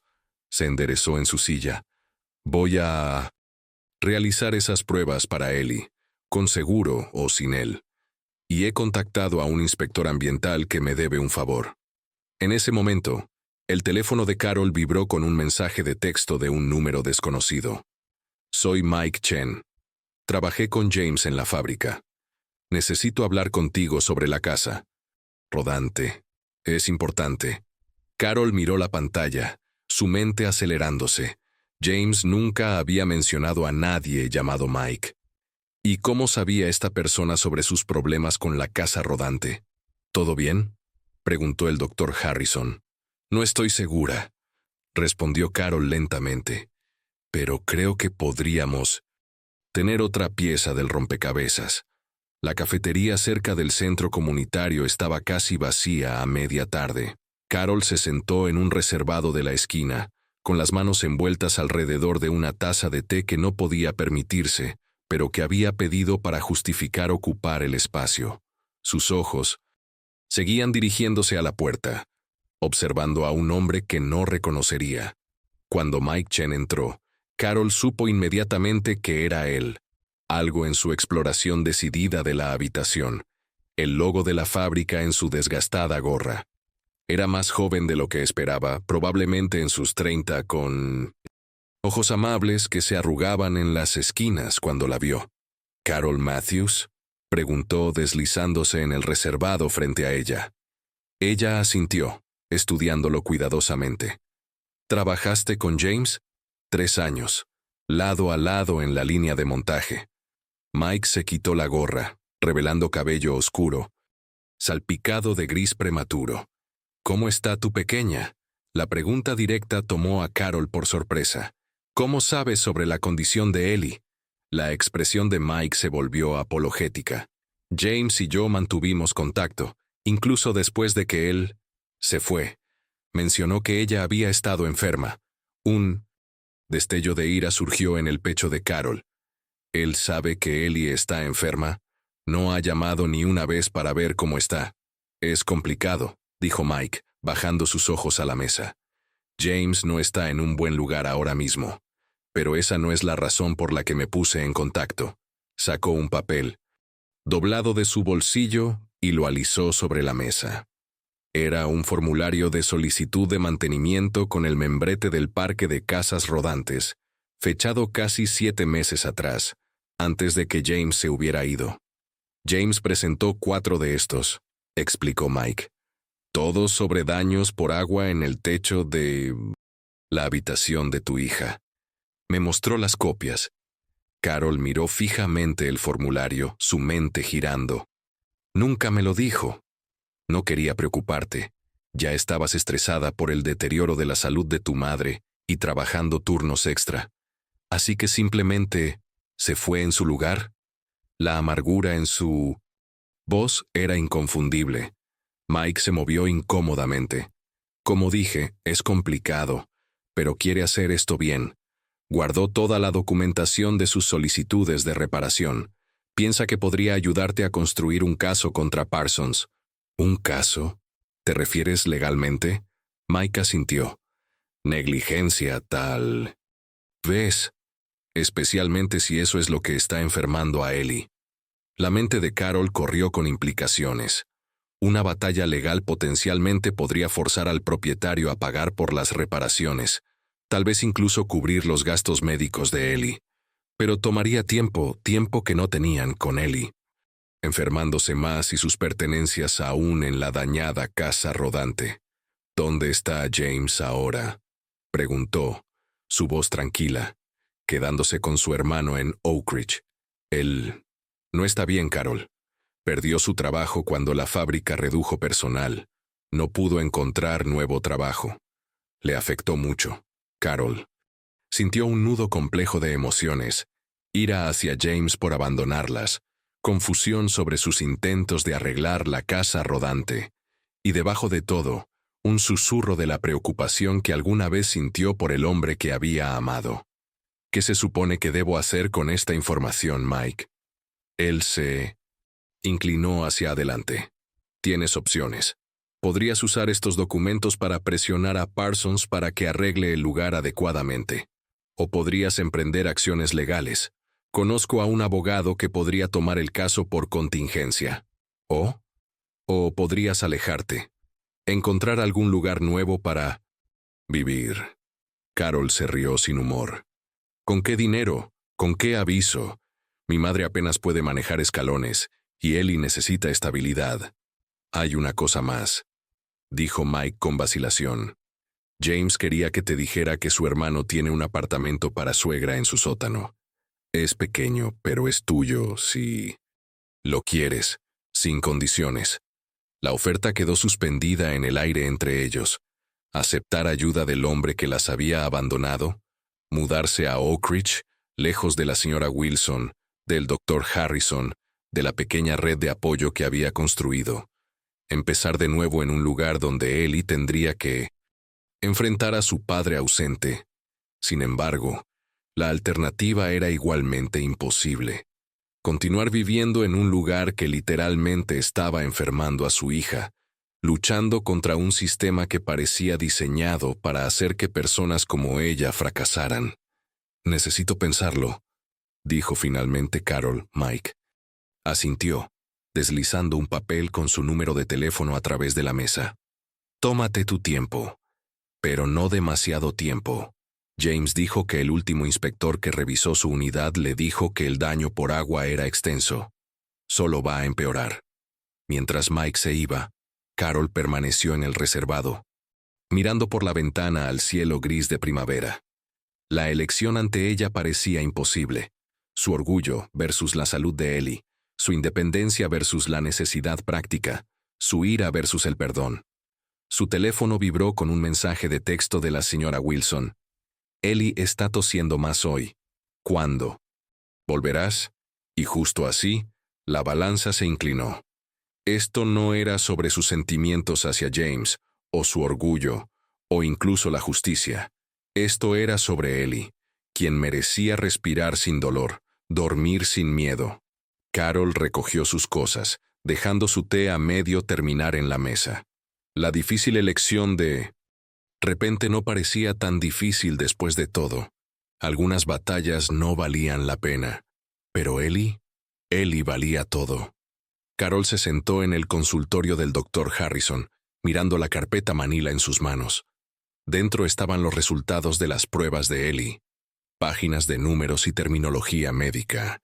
Se enderezó en su silla. Voy a realizar esas pruebas para Ellie, con seguro o sin él. Y he contactado a un inspector ambiental que me debe un favor. En ese momento, el teléfono de Carol vibró con un mensaje de texto de un número desconocido. Soy Mike Chen. Trabajé con James en la fábrica. Necesito hablar contigo sobre la casa rodante. Es importante. Carol miró la pantalla, su mente acelerándose. James nunca había mencionado a nadie llamado Mike. ¿Y cómo sabía esta persona sobre sus problemas con la casa rodante? ¿Todo bien?, preguntó el doctor Harrison. No estoy segura, respondió Carol lentamente. Pero creo que podríamos tener otra pieza del rompecabezas. La cafetería cerca del centro comunitario estaba casi vacía a media tarde. Carol se sentó en un reservado de la esquina, con las manos envueltas alrededor de una taza de té que no podía permitirse, pero que había pedido para justificar ocupar el espacio. Sus ojos Seguían dirigiéndose a la puerta, observando a un hombre que no reconocería. Cuando Mike Chen entró, Carol supo inmediatamente que era él. Algo en su exploración decidida de la habitación, el logo de la fábrica en su desgastada gorra. Era más joven de lo que esperaba, probablemente en sus 30, con ojos amables que se arrugaban en las esquinas cuando la vio. ¿Carol Matthews?, preguntó deslizándose en el reservado frente a ella. Ella asintió, estudiándolo cuidadosamente. ¿Trabajaste con James? 3 años, lado a lado en la línea de montaje. Mike se quitó la gorra, revelando cabello oscuro, salpicado de gris prematuro. ¿Cómo está tu pequeña? La pregunta directa tomó a Carol por sorpresa. ¿Cómo sabes sobre la condición de Ellie? La expresión de Mike se volvió apologética. James y yo mantuvimos contacto, incluso después de que él se fue. Mencionó que ella había estado enferma. Un destello de ira surgió en el pecho de Carol. ¿Él sabe que Ellie está enferma? No ha llamado ni una vez para ver cómo está. Es complicado, dijo Mike, bajando sus ojos a la mesa. James no está en un buen lugar ahora mismo. Pero esa no es la razón por la que me puse en contacto. Sacó un papel, doblado de su bolsillo, y lo alisó sobre la mesa. Era un formulario de solicitud de mantenimiento con el membrete del parque de casas rodantes, fechado casi 7 meses atrás, antes de que James se hubiera ido. James presentó 4 de estos, explicó Mike. Todos sobre daños por agua en el techo de la habitación de tu hija. Me mostró las copias. Carol miró fijamente el formulario, su mente girando. Nunca me lo dijo. No quería preocuparte. Ya estabas estresada por el deterioro de la salud de tu madre y trabajando turnos extra. Así que simplemente se fue en su lugar. La amargura en su voz era inconfundible. Mike se movió incómodamente. Como dije, es complicado, pero quiere hacer esto bien. Guardó toda la documentación de sus solicitudes de reparación. Piensa que podría ayudarte a construir un caso contra Parsons. ¿Un caso? ¿Te refieres legalmente? Mike asintió. Negligencia tal vez, especialmente si eso es lo que está enfermando a Ellie. La mente de Carol corrió con implicaciones. Una batalla legal potencialmente podría forzar al propietario a pagar por las reparaciones, tal vez incluso cubrir los gastos médicos de Ellie. Pero tomaría tiempo que no tenían con Ellie, enfermándose más y sus pertenencias aún en la dañada casa rodante. ¿Dónde está James ahora?, preguntó, su voz tranquila, quedándose con su hermano en Oak Ridge. Él no está bien, Carol. Perdió su trabajo cuando la fábrica redujo personal. No pudo encontrar nuevo trabajo. Le afectó mucho. Carol sintió un nudo complejo de emociones, ira hacia James por abandonarlas, confusión sobre sus intentos de arreglar la casa rodante, y debajo de todo, un susurro de la preocupación que alguna vez sintió por el hombre que había amado. ¿Qué se supone que debo hacer con esta información, Mike? Él se inclinó hacia adelante. Tienes opciones. Podrías usar estos documentos para presionar a Parsons para que arregle el lugar adecuadamente. O podrías emprender acciones legales. Conozco a un abogado que podría tomar el caso por contingencia. O podrías alejarte. Encontrar algún lugar nuevo para vivir. Carol se rió sin humor. ¿Con qué dinero? ¿Con qué aviso? Mi madre apenas puede manejar escalones, y Ellie necesita estabilidad. Hay una cosa más, dijo Mike con vacilación. James quería que te dijera que su hermano tiene un apartamento para suegra en su sótano. Es pequeño, pero es tuyo si lo quieres, sin condiciones. La oferta quedó suspendida en el aire entre ellos. Aceptar ayuda del hombre que las había abandonado, mudarse a Oak Ridge, lejos de la señora Wilson, del doctor Harrison, de la pequeña red de apoyo que había construido. Empezar de nuevo en un lugar donde Ellie tendría que enfrentar a su padre ausente. Sin embargo, la alternativa era igualmente imposible. Continuar viviendo en un lugar que literalmente estaba enfermando a su hija, luchando contra un sistema que parecía diseñado para hacer que personas como ella fracasaran. Necesito pensarlo, dijo finalmente Carol. Mike asintió, deslizando un papel con su número de teléfono a través de la mesa. Tómate tu tiempo, pero no demasiado tiempo. James dijo que el último inspector que revisó su unidad le dijo que el daño por agua era extenso. Solo va a empeorar. Mientras Mike se iba, Carol permaneció en el reservado, mirando por la ventana al cielo gris de primavera. La elección ante ella parecía imposible. Su orgullo versus la salud de Ellie, su independencia versus la necesidad práctica, su ira versus el perdón. Su teléfono vibró con un mensaje de texto de la señora Wilson. Ellie está tosiendo más hoy. ¿Cuándo? ¿Volverás? Y justo así, la balanza se inclinó. Esto no era sobre sus sentimientos hacia James, o su orgullo, o incluso la justicia. Esto era sobre Ellie, quien merecía respirar sin dolor, dormir sin miedo. Carol recogió sus cosas, dejando su té a medio terminar en la mesa. La difícil elección de repente no parecía tan difícil después de todo. Algunas batallas no valían la pena. Pero Ellie valía todo. Carol se sentó en el consultorio del Dr. Harrison, mirando la carpeta manila en sus manos. Dentro estaban los resultados de las pruebas de Ellie, páginas de números y terminología médica,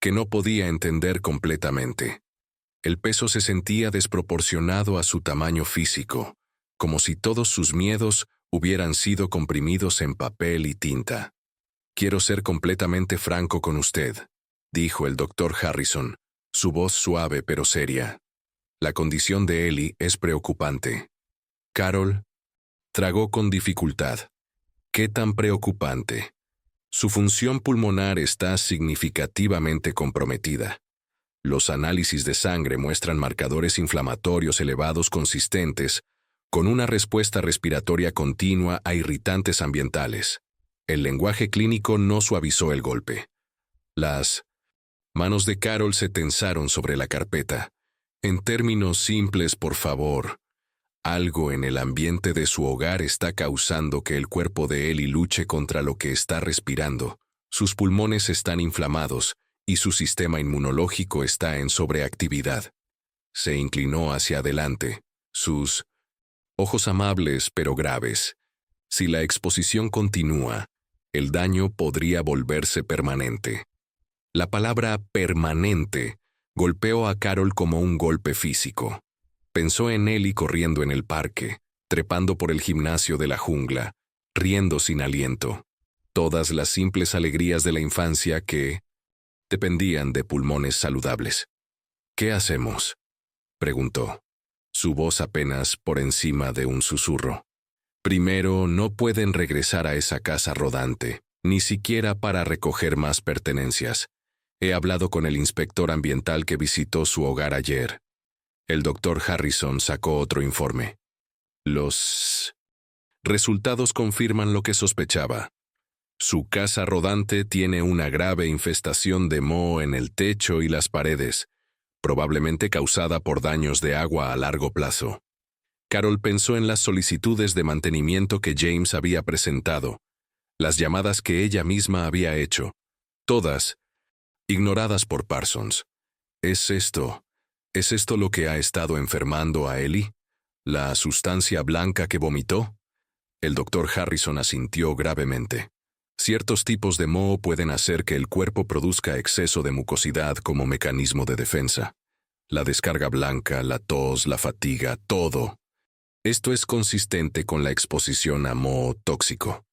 que no podía entender completamente. El peso se sentía desproporcionado a su tamaño físico, como si todos sus miedos hubieran sido comprimidos en papel y tinta. Quiero ser completamente franco con usted, dijo el Dr. Harrison, su voz suave pero seria. La condición de Ellie es preocupante. Carol tragó con dificultad. ¿Qué tan preocupante? Su función pulmonar está significativamente comprometida. Los análisis de sangre muestran marcadores inflamatorios elevados consistentes, con una respuesta respiratoria continua a irritantes ambientales. El lenguaje clínico no suavizó el golpe. Las manos de Carol se tensaron sobre la carpeta. En términos simples, por favor. Algo en el ambiente de su hogar está causando que el cuerpo de Ellie luche contra lo que está respirando. Sus pulmones están inflamados y su sistema inmunológico está en sobreactividad. Se inclinó hacia adelante, sus ojos amables pero graves. Si la exposición continúa, el daño podría volverse permanente. La palabra permanente golpeó a Carol como un golpe físico. Pensó en Ellie corriendo en el parque, trepando por el gimnasio de la jungla, riendo sin aliento. Todas las simples alegrías de la infancia que dependían de pulmones saludables. ¿Qué hacemos?, preguntó, su voz apenas por encima de un susurro. Primero, no pueden regresar a esa casa rodante, ni siquiera para recoger más pertenencias. He hablado con el inspector ambiental que visitó su hogar ayer. El Dr. Harrison sacó otro informe. Los resultados confirman lo que sospechaba. Su casa rodante tiene una grave infestación de moho en el techo y las paredes, probablemente causada por daños de agua a largo plazo. Carol pensó en las solicitudes de mantenimiento que James había presentado, las llamadas que ella misma había hecho, todas ignoradas por Parsons. ¿Es esto lo que ha estado enfermando a Ellie? ¿La sustancia blanca que vomitó? El Dr. Harrison asintió gravemente. Ciertos tipos de moho pueden hacer que el cuerpo produzca exceso de mucosidad como mecanismo de defensa. La descarga blanca, la tos, la fatiga, todo. Esto es consistente con la exposición a moho tóxico.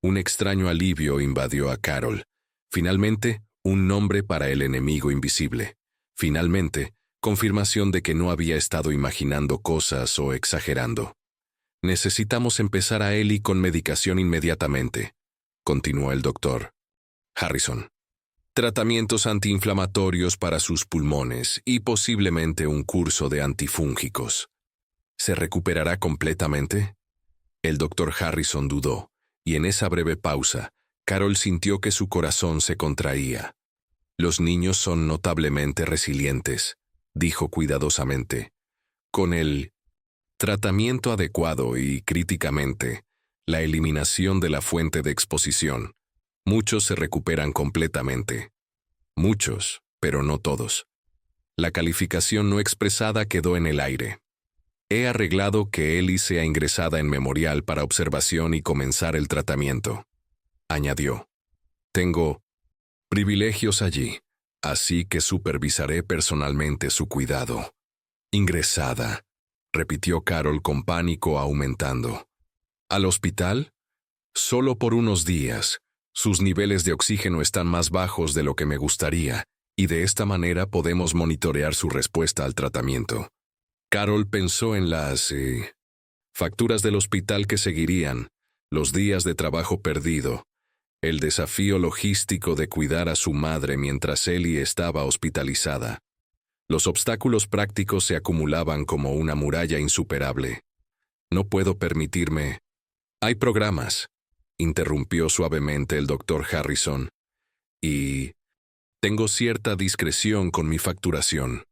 Un extraño alivio invadió a Carol. Finalmente, un nombre para el enemigo invisible. Finalmente, confirmación de que no había estado imaginando cosas o exagerando. Necesitamos empezar a Ellie con medicación inmediatamente, continuó el doctor Harrison. Tratamientos antiinflamatorios para sus pulmones y posiblemente un curso de antifúngicos. ¿Se recuperará completamente? El doctor Harrison dudó, y en esa breve pausa, Carol sintió que su corazón se contraía. Los niños son notablemente resilientes, dijo cuidadosamente. Con el Tratamiento adecuado y, críticamente, la eliminación de la fuente de exposición. Muchos se recuperan completamente. Muchos, pero no todos. La calificación no expresada quedó en el aire. He arreglado que Ellie sea ingresada en memorial para observación y comenzar el tratamiento. Añadió. Tengo privilegios allí, así que supervisaré personalmente su cuidado. Ingresada, repitió Carol con pánico aumentando. ¿Al hospital? Solo por unos días. Sus niveles de oxígeno están más bajos de lo que me gustaría, y de esta manera podemos monitorear su respuesta al tratamiento. Carol pensó en las facturas del hospital que seguirían, los días de trabajo perdido, el desafío logístico de cuidar a su madre mientras Ellie estaba hospitalizada. Los obstáculos prácticos se acumulaban como una muralla insuperable. No puedo permitirme. Hay programas, interrumpió suavemente el doctor Harrison, y tengo cierta discreción con mi facturación.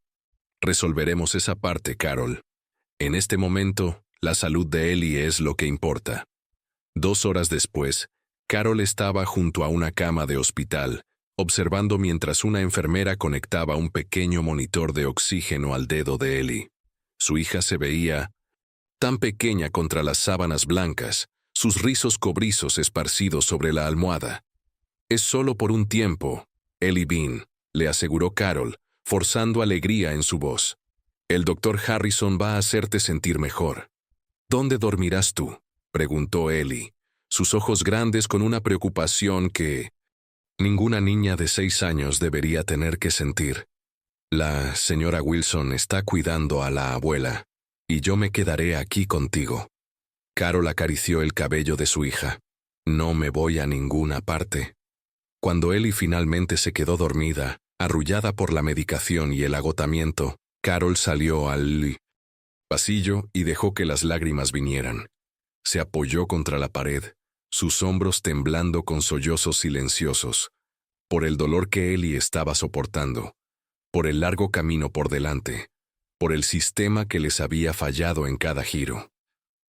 Resolveremos esa parte, Carol. En este momento, la salud de Ellie es lo que importa. 2 horas después, Carol estaba junto a una cama de hospital, observando mientras una enfermera conectaba un pequeño monitor de oxígeno al dedo de Ellie. Su hija se veía tan pequeña contra las sábanas blancas, sus rizos cobrizos esparcidos sobre la almohada. Es solo por un tiempo, Ellie Bean, le aseguró Carol, forzando alegría en su voz. El doctor Harrison va a hacerte sentir mejor. ¿Dónde dormirás tú?, preguntó Ellie, sus ojos grandes con una preocupación que ninguna niña de 6 años debería tener que sentir. La señora Wilson está cuidando a la abuela, y yo me quedaré aquí contigo. Carol acarició el cabello de su hija. No me voy a ninguna parte. Cuando Ellie finalmente se quedó dormida, arrullada por la medicación y el agotamiento, Carol salió al pasillo y dejó que las lágrimas vinieran. Se apoyó contra la pared, sus hombros temblando con sollozos silenciosos, por el dolor que Ellie estaba soportando, por el largo camino por delante, por el sistema que les había fallado en cada giro.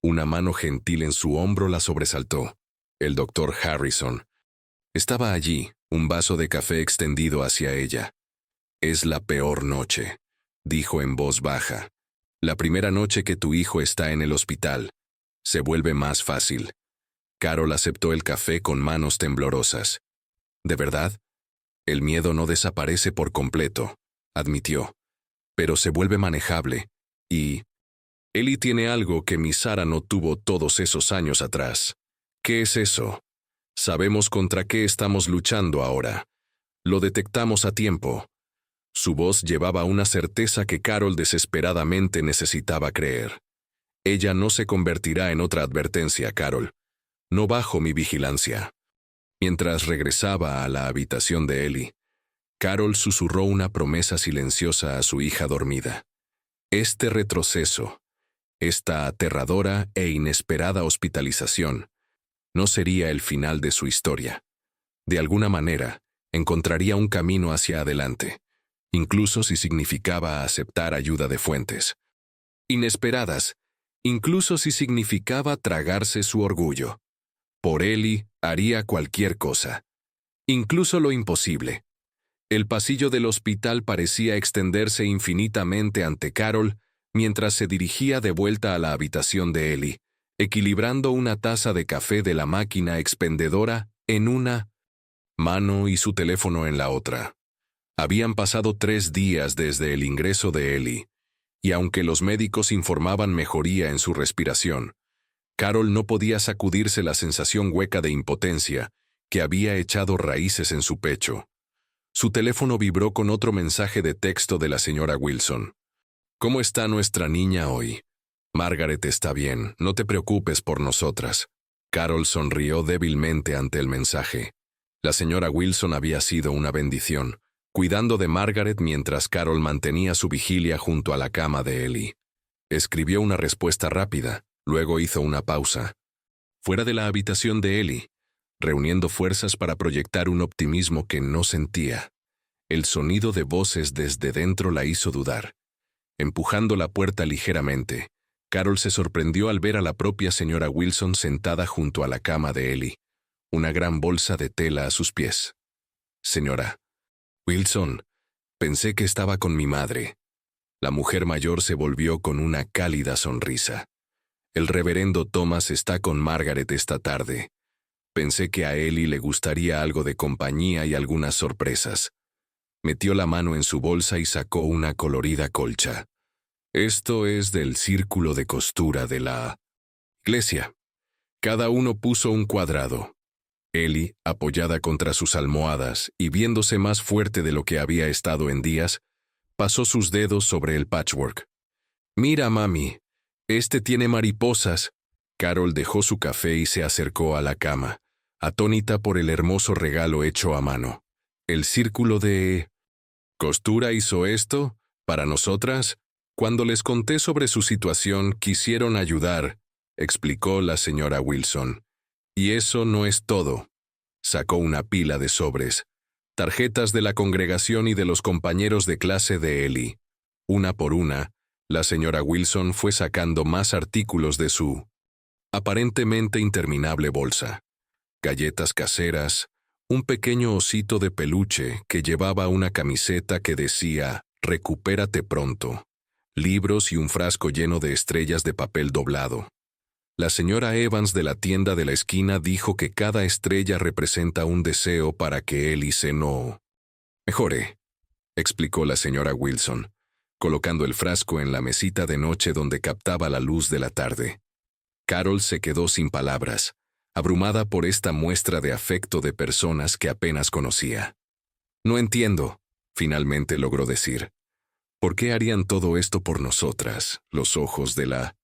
Una mano gentil en su hombro la sobresaltó. El doctor Harrison estaba allí, un vaso de café extendido hacia ella. Es la peor noche, dijo en voz baja. La primera noche que tu hijo está en el hospital. Se vuelve más fácil. Carol aceptó el café con manos temblorosas. ¿De verdad? El miedo no desaparece por completo, admitió, pero se vuelve manejable, y Ellie tiene algo que mi Sara no tuvo todos esos años atrás. ¿Qué es eso? Sabemos contra qué estamos luchando ahora. Lo detectamos a tiempo. Su voz llevaba una certeza que Carol desesperadamente necesitaba creer. Ella no se convertirá en otra advertencia, Carol. No bajo mi vigilancia. Mientras regresaba a la habitación de Ellie, Carol susurró una promesa silenciosa a su hija dormida. Este retroceso, esta aterradora e inesperada hospitalización, no sería el final de su historia. De alguna manera, encontraría un camino hacia adelante, incluso si significaba aceptar ayuda de fuentes inesperadas, incluso si significaba tragarse su orgullo. Por Ellie haría cualquier cosa, incluso lo imposible. El pasillo del hospital parecía extenderse infinitamente ante Carol mientras se dirigía de vuelta a la habitación de Ellie, equilibrando una taza de café de la máquina expendedora en una mano y su teléfono en la otra. Habían pasado 3 días desde el ingreso de Ellie, y aunque los médicos informaban mejoría en su respiración, Carol no podía sacudirse la sensación hueca de impotencia que había echado raíces en su pecho. Su teléfono vibró con otro mensaje de texto de la señora Wilson. ¿Cómo está nuestra niña hoy? Margaret está bien, no te preocupes por nosotras. Carol sonrió débilmente ante el mensaje. La señora Wilson había sido una bendición, cuidando de Margaret mientras Carol mantenía su vigilia junto a la cama de Ellie. Escribió una respuesta rápida, luego hizo una pausa. Fuera de la habitación de Ellie, reuniendo fuerzas para proyectar un optimismo que no sentía. El sonido de voces desde dentro la hizo dudar. Empujando la puerta ligeramente, Carol se sorprendió al ver a la propia señora Wilson sentada junto a la cama de Ellie, una gran bolsa de tela a sus pies. Señora Wilson, pensé que estaba con mi madre. La mujer mayor se volvió con una cálida sonrisa. El reverendo Thomas está con Margaret esta tarde. Pensé que a Ellie le gustaría algo de compañía y algunas sorpresas. Metió la mano en su bolsa y sacó una colorida colcha. Esto es del círculo de costura de la iglesia. Cada uno puso un cuadrado. Ellie, apoyada contra sus almohadas y viéndose más fuerte de lo que había estado en días, pasó sus dedos sobre el patchwork. «Mira, mami, este tiene mariposas». Carol dejó su café y se acercó a la cama, atónita por el hermoso regalo hecho a mano. «¿El círculo de costura hizo esto? ¿Para nosotras?» Cuando les conté sobre su situación, quisieron ayudar, explicó la señora Wilson. Y eso no es todo. Sacó una pila de sobres, tarjetas de la congregación y de los compañeros de clase de Ellie. Una por una, la señora Wilson fue sacando más artículos de su aparentemente interminable bolsa. Galletas caseras, un pequeño osito de peluche que llevaba una camiseta que decía «Recupérate pronto», libros y un frasco lleno de estrellas de papel doblado. La señora Evans de la tienda de la esquina dijo que cada estrella representa un deseo para que Ellie se no mejore, explicó la señora Wilson, colocando el frasco en la mesita de noche donde captaba la luz de la tarde. Carol se quedó sin palabras, abrumada por esta muestra de afecto de personas que apenas conocía. «No entiendo», finalmente logró decir. «¿Por qué harían todo esto por nosotras?» Los ojos de la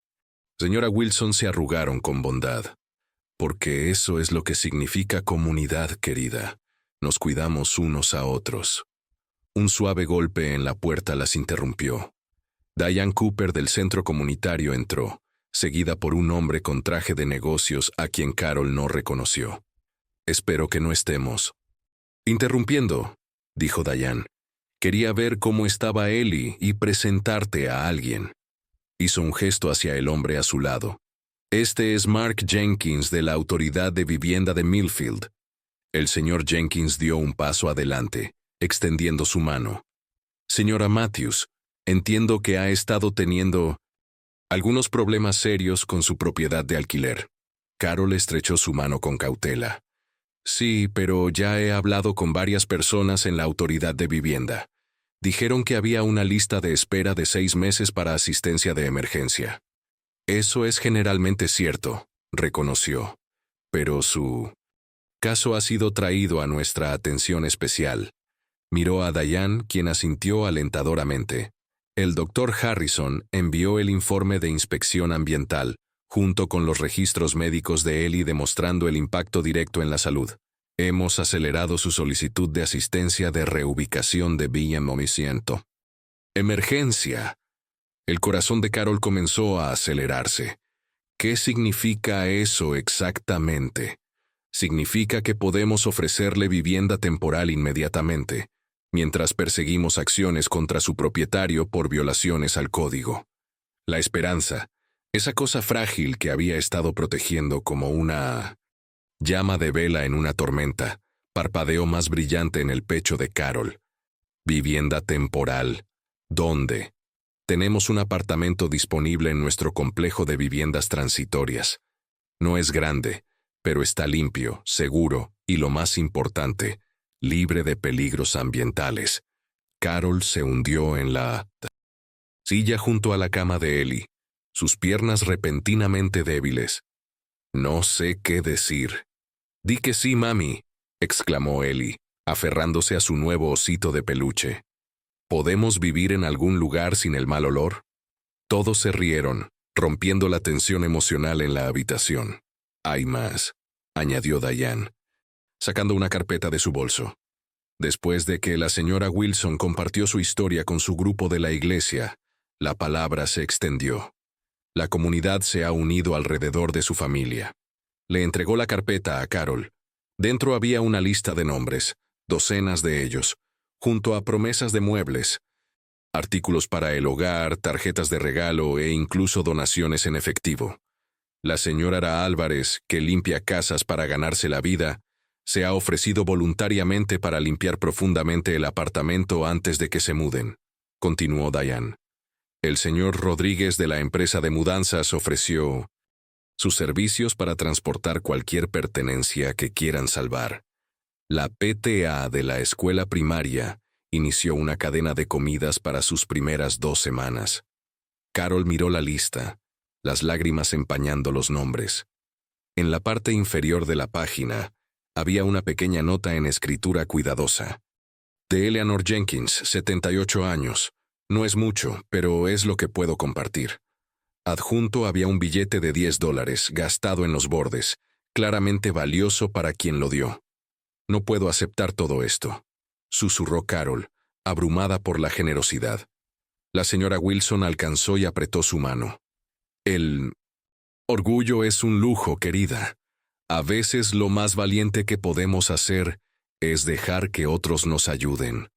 señora Wilson se arrugaron con bondad. «Porque eso es lo que significa comunidad, querida. Nos cuidamos unos a otros». Un suave golpe en la puerta las interrumpió. Diane Cooper del centro comunitario entró, seguida por un hombre con traje de negocios a quien Carol no reconoció. «Espero que no estemos interrumpiendo», dijo Diane. «Quería ver cómo estaba Ellie y presentarte a alguien». Hizo un gesto hacia el hombre a su lado. «Este es Mark Jenkins de la Autoridad de Vivienda de Millfield». El señor Jenkins dio un paso adelante, extendiendo su mano. «Señora Matthews, entiendo que ha estado teniendo algunos problemas serios con su propiedad de alquiler». Carol estrechó su mano con cautela. «Sí, pero ya he hablado con varias personas en la Autoridad de Vivienda. Dijeron que había una lista de espera de 6 meses para asistencia de emergencia». «Eso es generalmente cierto», reconoció. «Pero su caso ha sido traído a nuestra atención especial». Miró a Diane, quien asintió alentadoramente. El doctor Harrison envió el informe de inspección ambiental, junto con los registros médicos de Ellie demostrando el impacto directo en la salud. Hemos acelerado su solicitud de asistencia de reubicación de Villa Movimiento. ¡Emergencia! El corazón de Carol comenzó a acelerarse. ¿Qué significa eso exactamente? Significa que podemos ofrecerle vivienda temporal inmediatamente, mientras perseguimos acciones contra su propietario por violaciones al código. La esperanza, esa cosa frágil que había estado protegiendo como una llama de vela en una tormenta, parpadeó más brillante en el pecho de Carol. Vivienda temporal. ¿Dónde? Tenemos un apartamento disponible en nuestro complejo de viviendas transitorias. No es grande, pero está limpio, seguro y, lo más importante, libre de peligros ambientales. Carol se hundió en la silla junto a la cama de Ellie, sus piernas repentinamente débiles. «No sé qué decir». «Di que sí, mami», exclamó Ellie, aferrándose a su nuevo osito de peluche. ¿Podemos vivir en algún lugar sin el mal olor? Todos se rieron, rompiendo la tensión emocional en la habitación. «Hay más», añadió Diane, sacando una carpeta de su bolso. Después de que la señora Wilson compartió su historia con su grupo de la iglesia, la palabra se extendió. La comunidad se ha unido alrededor de su familia. Le entregó la carpeta a Carol. Dentro había una lista de nombres, docenas de ellos, junto a promesas de muebles, artículos para el hogar, tarjetas de regalo e incluso donaciones en efectivo. La señora Ara Álvarez, que limpia casas para ganarse la vida, se ha ofrecido voluntariamente para limpiar profundamente el apartamento antes de que se muden, continuó Diane. El señor Rodríguez de la empresa de mudanzas ofreció sus servicios para transportar cualquier pertenencia que quieran salvar. La PTA de la escuela primaria inició una cadena de comidas para sus primeras 2 semanas. Carol miró la lista, las lágrimas empañando los nombres. En la parte inferior de la página había una pequeña nota en escritura cuidadosa. De Eleanor Jenkins, 78 años. No es mucho, pero es lo que puedo compartir. Adjunto había un billete de $10, gastado en los bordes, claramente valioso para quien lo dio. No puedo aceptar todo esto, susurró Carol, abrumada por la generosidad. La señora Wilson alcanzó y apretó su mano. El orgullo es un lujo, querida. A veces lo más valiente que podemos hacer es dejar que otros nos ayuden.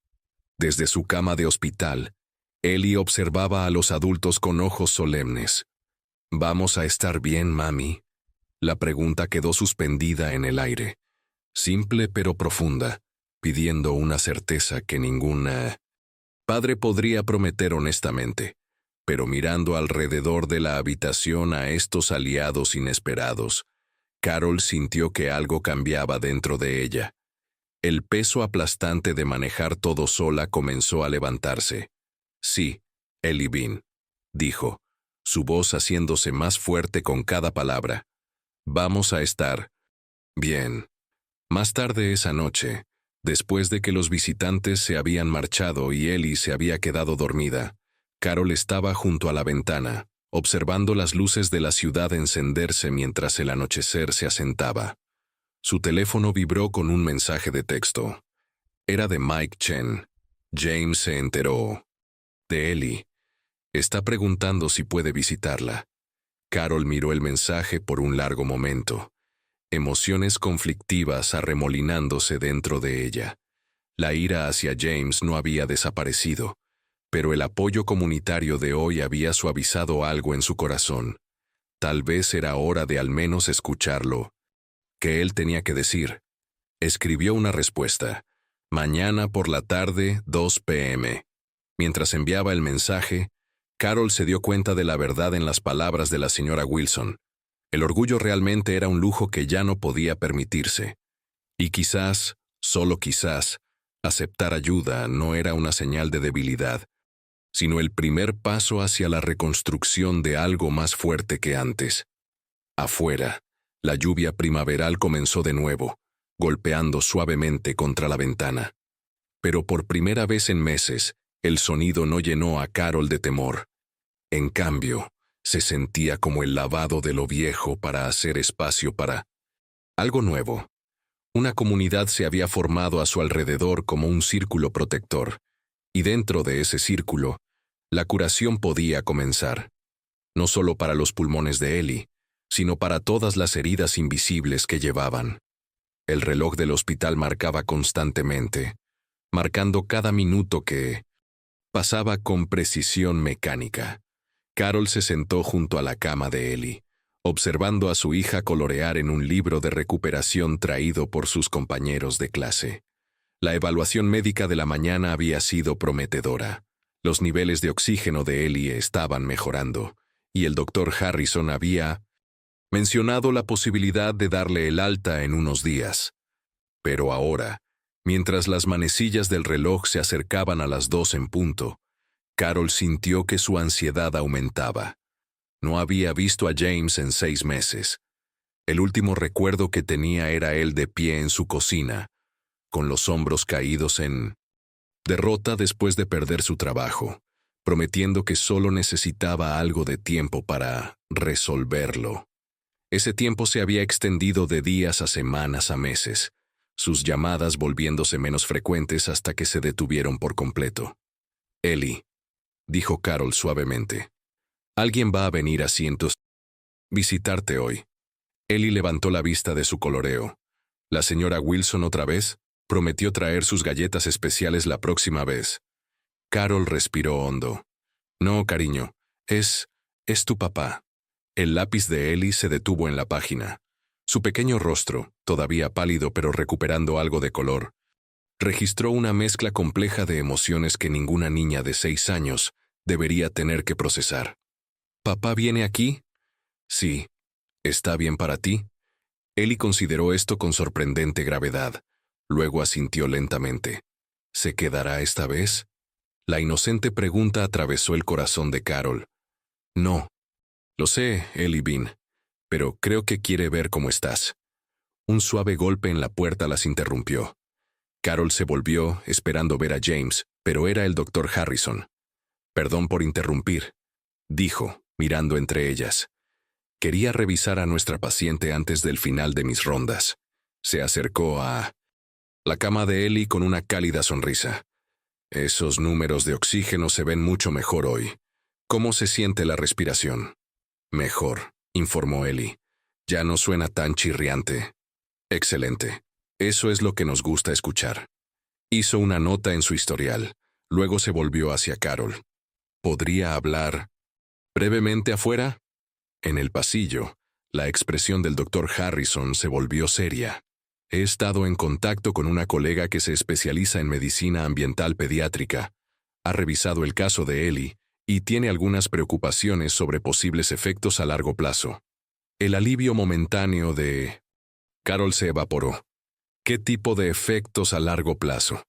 Desde su cama de hospital, Ellie observaba a los adultos con ojos solemnes. ¿Vamos a estar bien, mami? La pregunta quedó suspendida en el aire, simple pero profunda, pidiendo una certeza que ningún padre podría prometer honestamente. Pero mirando alrededor de la habitación a estos aliados inesperados, Carol sintió que algo cambiaba dentro de ella. El peso aplastante de manejar todo sola comenzó a levantarse. Sí, Ellie Bean, dijo, su voz haciéndose más fuerte con cada palabra. Vamos a estar bien. Más tarde esa noche, después de que los visitantes se habían marchado y Ellie se había quedado dormida, Carol estaba junto a la ventana, observando las luces de la ciudad encenderse mientras el anochecer se asentaba. Su teléfono vibró con un mensaje de texto. Era de Mike Chen. James se enteró. De Ellie. Está preguntando si puede visitarla. Carol miró el mensaje por un largo momento. Emociones conflictivas arremolinándose dentro de ella. La ira hacia James no había desaparecido, pero el apoyo comunitario de hoy había suavizado algo en su corazón. Tal vez era hora de al menos escucharlo. ¿Qué él tenía que decir? Escribió una respuesta. Mañana por la tarde, 2 p.m. Mientras enviaba el mensaje, Carol se dio cuenta de la verdad en las palabras de la señora Wilson. El orgullo realmente era un lujo que ya no podía permitirse. Y quizás, solo quizás, aceptar ayuda no era una señal de debilidad, sino el primer paso hacia la reconstrucción de algo más fuerte que antes. Afuera, la lluvia primaveral comenzó de nuevo, golpeando suavemente contra la ventana. Pero por primera vez en meses, el sonido no llenó a Carol de temor. En cambio, se sentía como el lavado de lo viejo para hacer espacio para algo nuevo. Una comunidad se había formado a su alrededor como un círculo protector, y dentro de ese círculo, la curación podía comenzar. No solo para los pulmones de Ellie, sino para todas las heridas invisibles que llevaban. El reloj del hospital marcaba constantemente, marcando cada minuto que pasaba con precisión mecánica. Carol se sentó junto a la cama de Ellie, observando a su hija colorear en un libro de recuperación traído por sus compañeros de clase. La evaluación médica de la mañana había sido prometedora. Los niveles de oxígeno de Ellie estaban mejorando, y el doctor Harrison había mencionado la posibilidad de darle el alta en unos días. Pero ahora, mientras las manecillas del reloj se acercaban a las 2 en punto, Carol sintió que su ansiedad aumentaba. No había visto a James en 6 meses. El último recuerdo que tenía era él de pie en su cocina, con los hombros caídos en derrota después de perder su trabajo, prometiendo que solo necesitaba algo de tiempo para resolverlo. Ese tiempo se había extendido de días a semanas a meses, sus llamadas volviéndose menos frecuentes hasta que se detuvieron por completo. Ellie, dijo Carol suavemente, alguien va a venir a visitarte hoy. Ellie levantó la vista de su coloreo. ¿La señora Wilson otra vez? Prometió traer sus galletas especiales la próxima vez. Carol respiró hondo. No, cariño, es tu papá. El lápiz de Ellie se detuvo en la página. Su pequeño rostro, todavía pálido pero recuperando algo de color, registró una mezcla compleja de emociones que ninguna niña de 6 años debería tener que procesar. ¿Papá viene aquí? Sí. ¿Está bien para ti? Ellie consideró esto con sorprendente gravedad. Luego asintió lentamente. ¿Se quedará esta vez? La inocente pregunta atravesó el corazón de Carol. No. Lo sé, Ellie Bean, pero creo que quiere ver cómo estás. Un suave golpe en la puerta las interrumpió. Carol se volvió, esperando ver a James, pero era el doctor Harrison. Perdón por interrumpir, dijo, mirando entre ellas. Quería revisar a nuestra paciente antes del final de mis rondas. Se acercó a la cama de Ellie con una cálida sonrisa. Esos números de oxígeno se ven mucho mejor hoy. ¿Cómo se siente la respiración? Mejor, informó Ellie. Ya no suena tan chirriante. Excelente. Eso es lo que nos gusta escuchar. Hizo una nota en su historial. Luego se volvió hacia Carol. ¿Podría hablar brevemente afuera? En el pasillo, la expresión del doctor Harrison se volvió seria. He estado en contacto con una colega que se especializa en medicina ambiental pediátrica. Ha revisado el caso de Ellie y tiene algunas preocupaciones sobre posibles efectos a largo plazo. El alivio momentáneo de... Carol se evaporó. ¿Qué tipo de efectos a largo plazo?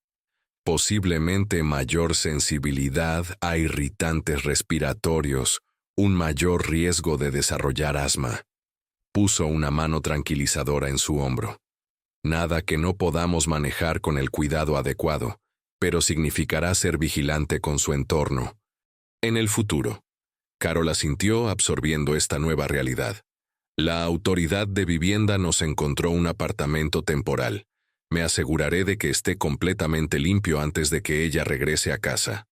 Posiblemente mayor sensibilidad a irritantes respiratorios, un mayor riesgo de desarrollar asma. Puso una mano tranquilizadora en su hombro. Nada que no podamos manejar con el cuidado adecuado, pero significará ser vigilante con su entorno. En el futuro. Carol asintió absorbiendo esta nueva realidad. La autoridad de vivienda nos encontró un apartamento temporal. Me aseguraré de que esté completamente limpio antes de que ella regrese a casa.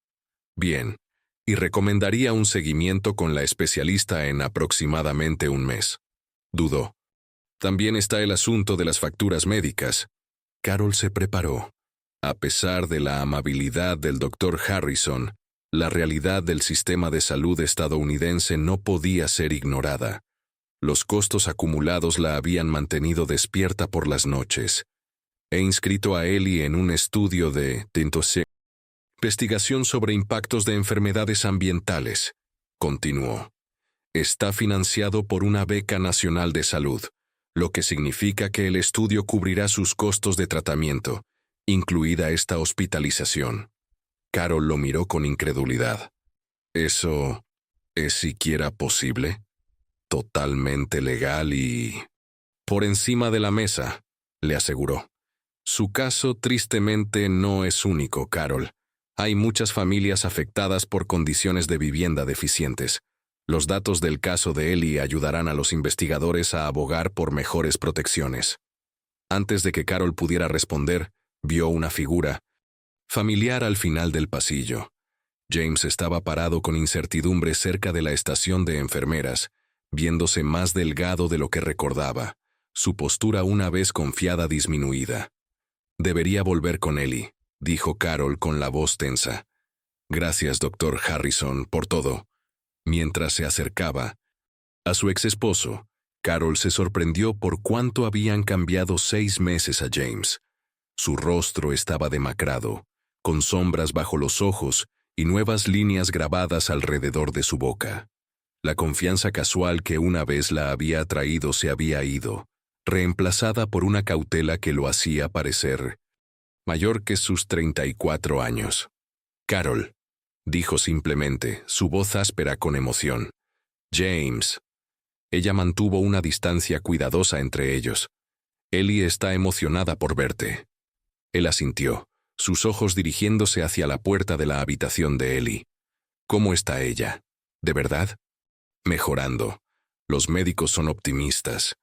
Bien, y recomendaría un seguimiento con la especialista en aproximadamente un mes. Dudó. También está el asunto de las facturas médicas. Carol se preparó. A pesar de la amabilidad del doctor Harrison, la realidad del sistema de salud estadounidense no podía ser ignorada. Los costos acumulados la habían mantenido despierta por las noches. He inscrito a Ellie en un estudio de investigación sobre impactos de enfermedades ambientales, continuó. Está financiado por una beca nacional de salud, lo que significa que el estudio cubrirá sus costos de tratamiento, incluida esta hospitalización. Carol lo miró con incredulidad. ¿Eso es siquiera posible? Totalmente legal y... por encima de la mesa, le aseguró. Su caso tristemente no es único, Carol. Hay muchas familias afectadas por condiciones de vivienda deficientes. Los datos del caso de Ellie ayudarán a los investigadores a abogar por mejores protecciones. Antes de que Carol pudiera responder, vio una figura familiar al final del pasillo. James estaba parado con incertidumbre cerca de la estación de enfermeras, viéndose más delgado de lo que recordaba, su postura una vez confiada disminuida. Debería volver con Ellie, dijo Carol con la voz tensa. Gracias, doctor Harrison, por todo. Mientras se acercaba a su ex esposo, Carol se sorprendió por cuánto habían cambiado 6 meses a James. Su rostro estaba demacrado, con sombras bajo los ojos y nuevas líneas grabadas alrededor de su boca. La confianza casual que una vez la había atraído se había ido, reemplazada por una cautela que lo hacía parecer mayor que sus 34 años. Carol, dijo simplemente, su voz áspera con emoción. James. Ella mantuvo una distancia cuidadosa entre ellos. Ellie está emocionada por verte. Él asintió, sus ojos dirigiéndose hacia la puerta de la habitación de Ellie. ¿Cómo está ella? ¿De verdad? Mejorando. Los médicos son optimistas.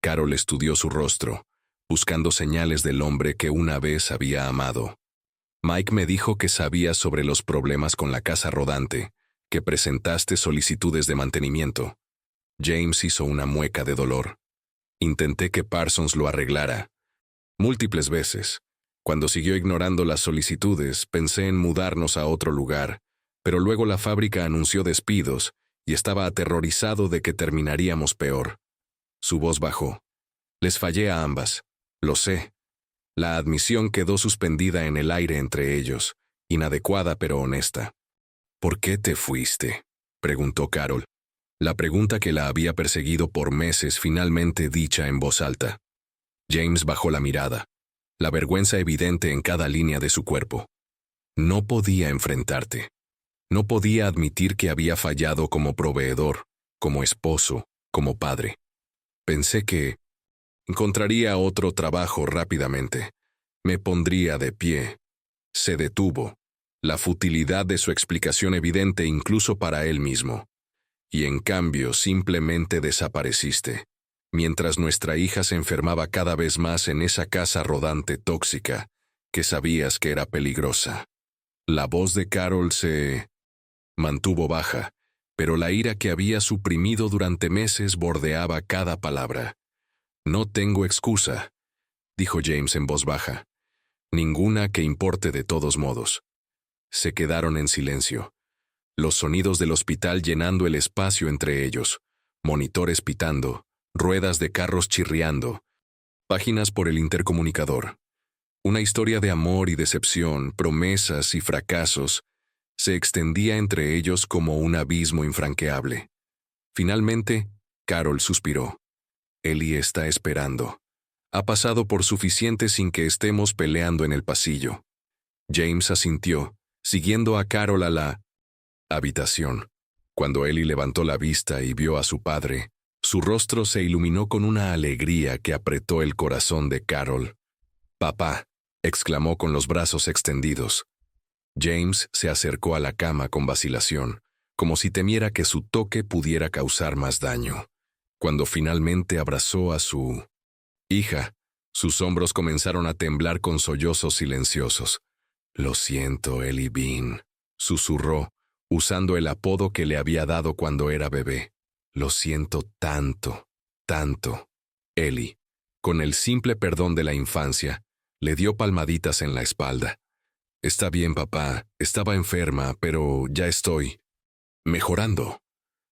Carol estudió su rostro, buscando señales del hombre que una vez había amado. Mike me dijo que sabías sobre los problemas con la casa rodante, que presentaste solicitudes de mantenimiento. James hizo una mueca de dolor. Intenté que Parsons lo arreglara. Múltiples veces. Cuando siguió ignorando las solicitudes, pensé en mudarnos a otro lugar, pero luego la fábrica anunció despidos y estaba aterrorizado de que terminaríamos peor. Su voz bajó. Les fallé a ambas. Lo sé. La admisión quedó suspendida en el aire entre ellos, inadecuada pero honesta. ¿Por qué te fuiste?, preguntó Carol. La pregunta que la había perseguido por meses finalmente dicha en voz alta. James bajó la mirada, la vergüenza evidente en cada línea de su cuerpo. No podía enfrentarte. No podía admitir que había fallado como proveedor, como esposo, como padre. Pensé que encontraría otro trabajo rápidamente. Me pondría de pie. Se detuvo. La futilidad de su explicación evidente incluso para él mismo. Y en cambio simplemente desapareciste, mientras nuestra hija se enfermaba cada vez más en esa casa rodante tóxica, que sabías que era peligrosa. La voz de Carol se mantuvo baja, pero la ira que había suprimido durante meses bordeaba cada palabra. No tengo excusa, dijo James en voz baja. Ninguna que importe de todos modos. Se quedaron en silencio. Los sonidos del hospital llenando el espacio entre ellos, monitores pitando, ruedas de carros chirriando, páginas por el intercomunicador. Una historia de amor y decepción, promesas y fracasos, se extendía entre ellos como un abismo infranqueable. Finalmente, Carol suspiró. Ellie está esperando. Ha pasado por suficiente sin que estemos peleando en el pasillo. James asintió, siguiendo a Carol a la habitación. Cuando Ellie levantó la vista y vio a su padre, su rostro se iluminó con una alegría que apretó el corazón de Carol. «Papá», exclamó con los brazos extendidos. James se acercó a la cama con vacilación, como si temiera que su toque pudiera causar más daño. Cuando finalmente abrazó a su hija, sus hombros comenzaron a temblar con sollozos silenciosos. «Lo siento, Ellie Bean», susurró, usando el apodo que le había dado cuando era bebé. «Lo siento tanto, tanto». Ellie, con el simple perdón de la infancia, le dio palmaditas en la espalda. «Está bien, papá, estaba enferma, pero ya estoy mejorando».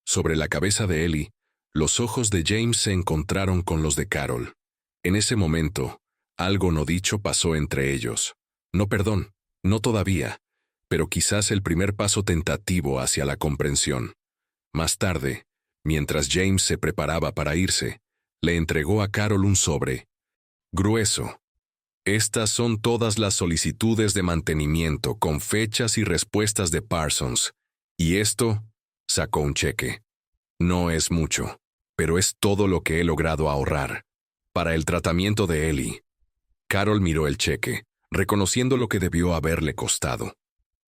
Sobre la cabeza de Ellie, los ojos de James se encontraron con los de Carol. En ese momento, algo no dicho pasó entre ellos. No perdón, no todavía, pero quizás el primer paso tentativo hacia la comprensión. Más tarde, mientras James se preparaba para irse, le entregó a Carol un sobre. Grueso. «Estas son todas las solicitudes de mantenimiento con fechas y respuestas de Parsons. Y esto», sacó un cheque. «No es mucho, pero es todo lo que he logrado ahorrar. Para el tratamiento de Ellie». Carol miró el cheque, reconociendo lo que debió haberle costado.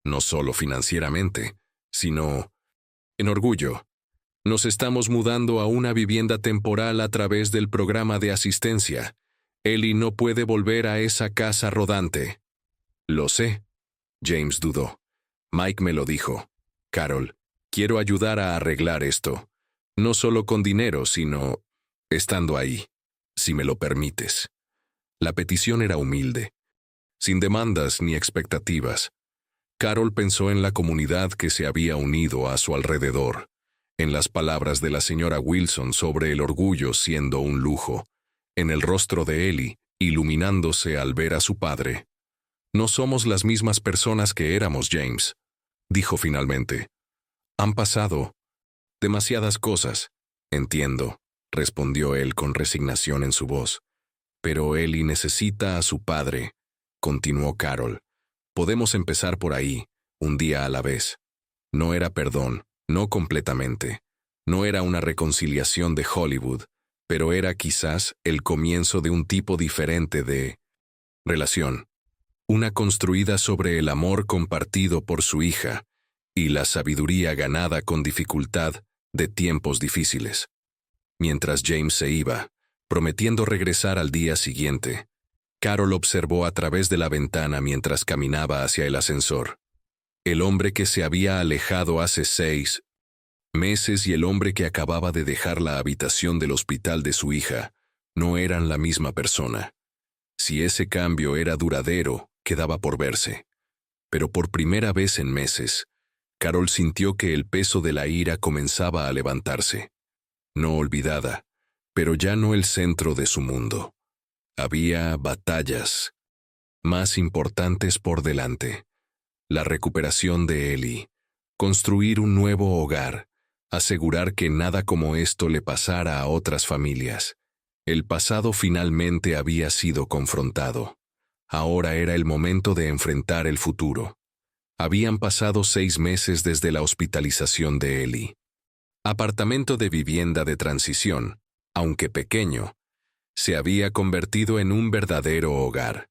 No solo financieramente, sino en orgullo. «Nos estamos mudando a una vivienda temporal a través del programa de asistencia. Ellie no puede volver a esa casa rodante». «Lo sé». James dudó. «Mike me lo dijo. Carol, quiero ayudar a arreglar esto. No solo con dinero, sino estando ahí, si me lo permites». La petición era humilde, sin demandas ni expectativas. Carol pensó en la comunidad que se había unido a su alrededor, en las palabras de la señora Wilson sobre el orgullo siendo un lujo, en el rostro de Ellie, iluminándose al ver a su padre. «No somos las mismas personas que éramos, James», dijo finalmente. «Han pasado demasiadas cosas». «Entiendo», respondió él con resignación en su voz. «Pero Ellie necesita a su padre», continuó Carol. «Podemos empezar por ahí, un día a la vez». No era perdón, no completamente. No era una reconciliación de Hollywood, pero era quizás el comienzo de un tipo diferente de relación. Una construida sobre el amor compartido por su hija y la sabiduría ganada con dificultad de tiempos difíciles. Mientras James se iba, prometiendo regresar al día siguiente, Carol observó a través de la ventana mientras caminaba hacia el ascensor. El hombre que se había alejado hace 6 meses y el hombre que acababa de dejar la habitación del hospital de su hija no eran la misma persona. Si ese cambio era duradero, quedaba por verse. Pero por primera vez en meses, Carol sintió que el peso de la ira comenzaba a levantarse. No olvidada, pero ya no el centro de su mundo. Había batallas más importantes por delante. La recuperación de Ellie, construir un nuevo hogar, asegurar que nada como esto le pasara a otras familias. El pasado finalmente había sido confrontado. Ahora era el momento de enfrentar el futuro. Habían pasado 6 meses desde la hospitalización de Ellie. Apartamento de vivienda de transición, aunque pequeño, se había convertido en un verdadero hogar.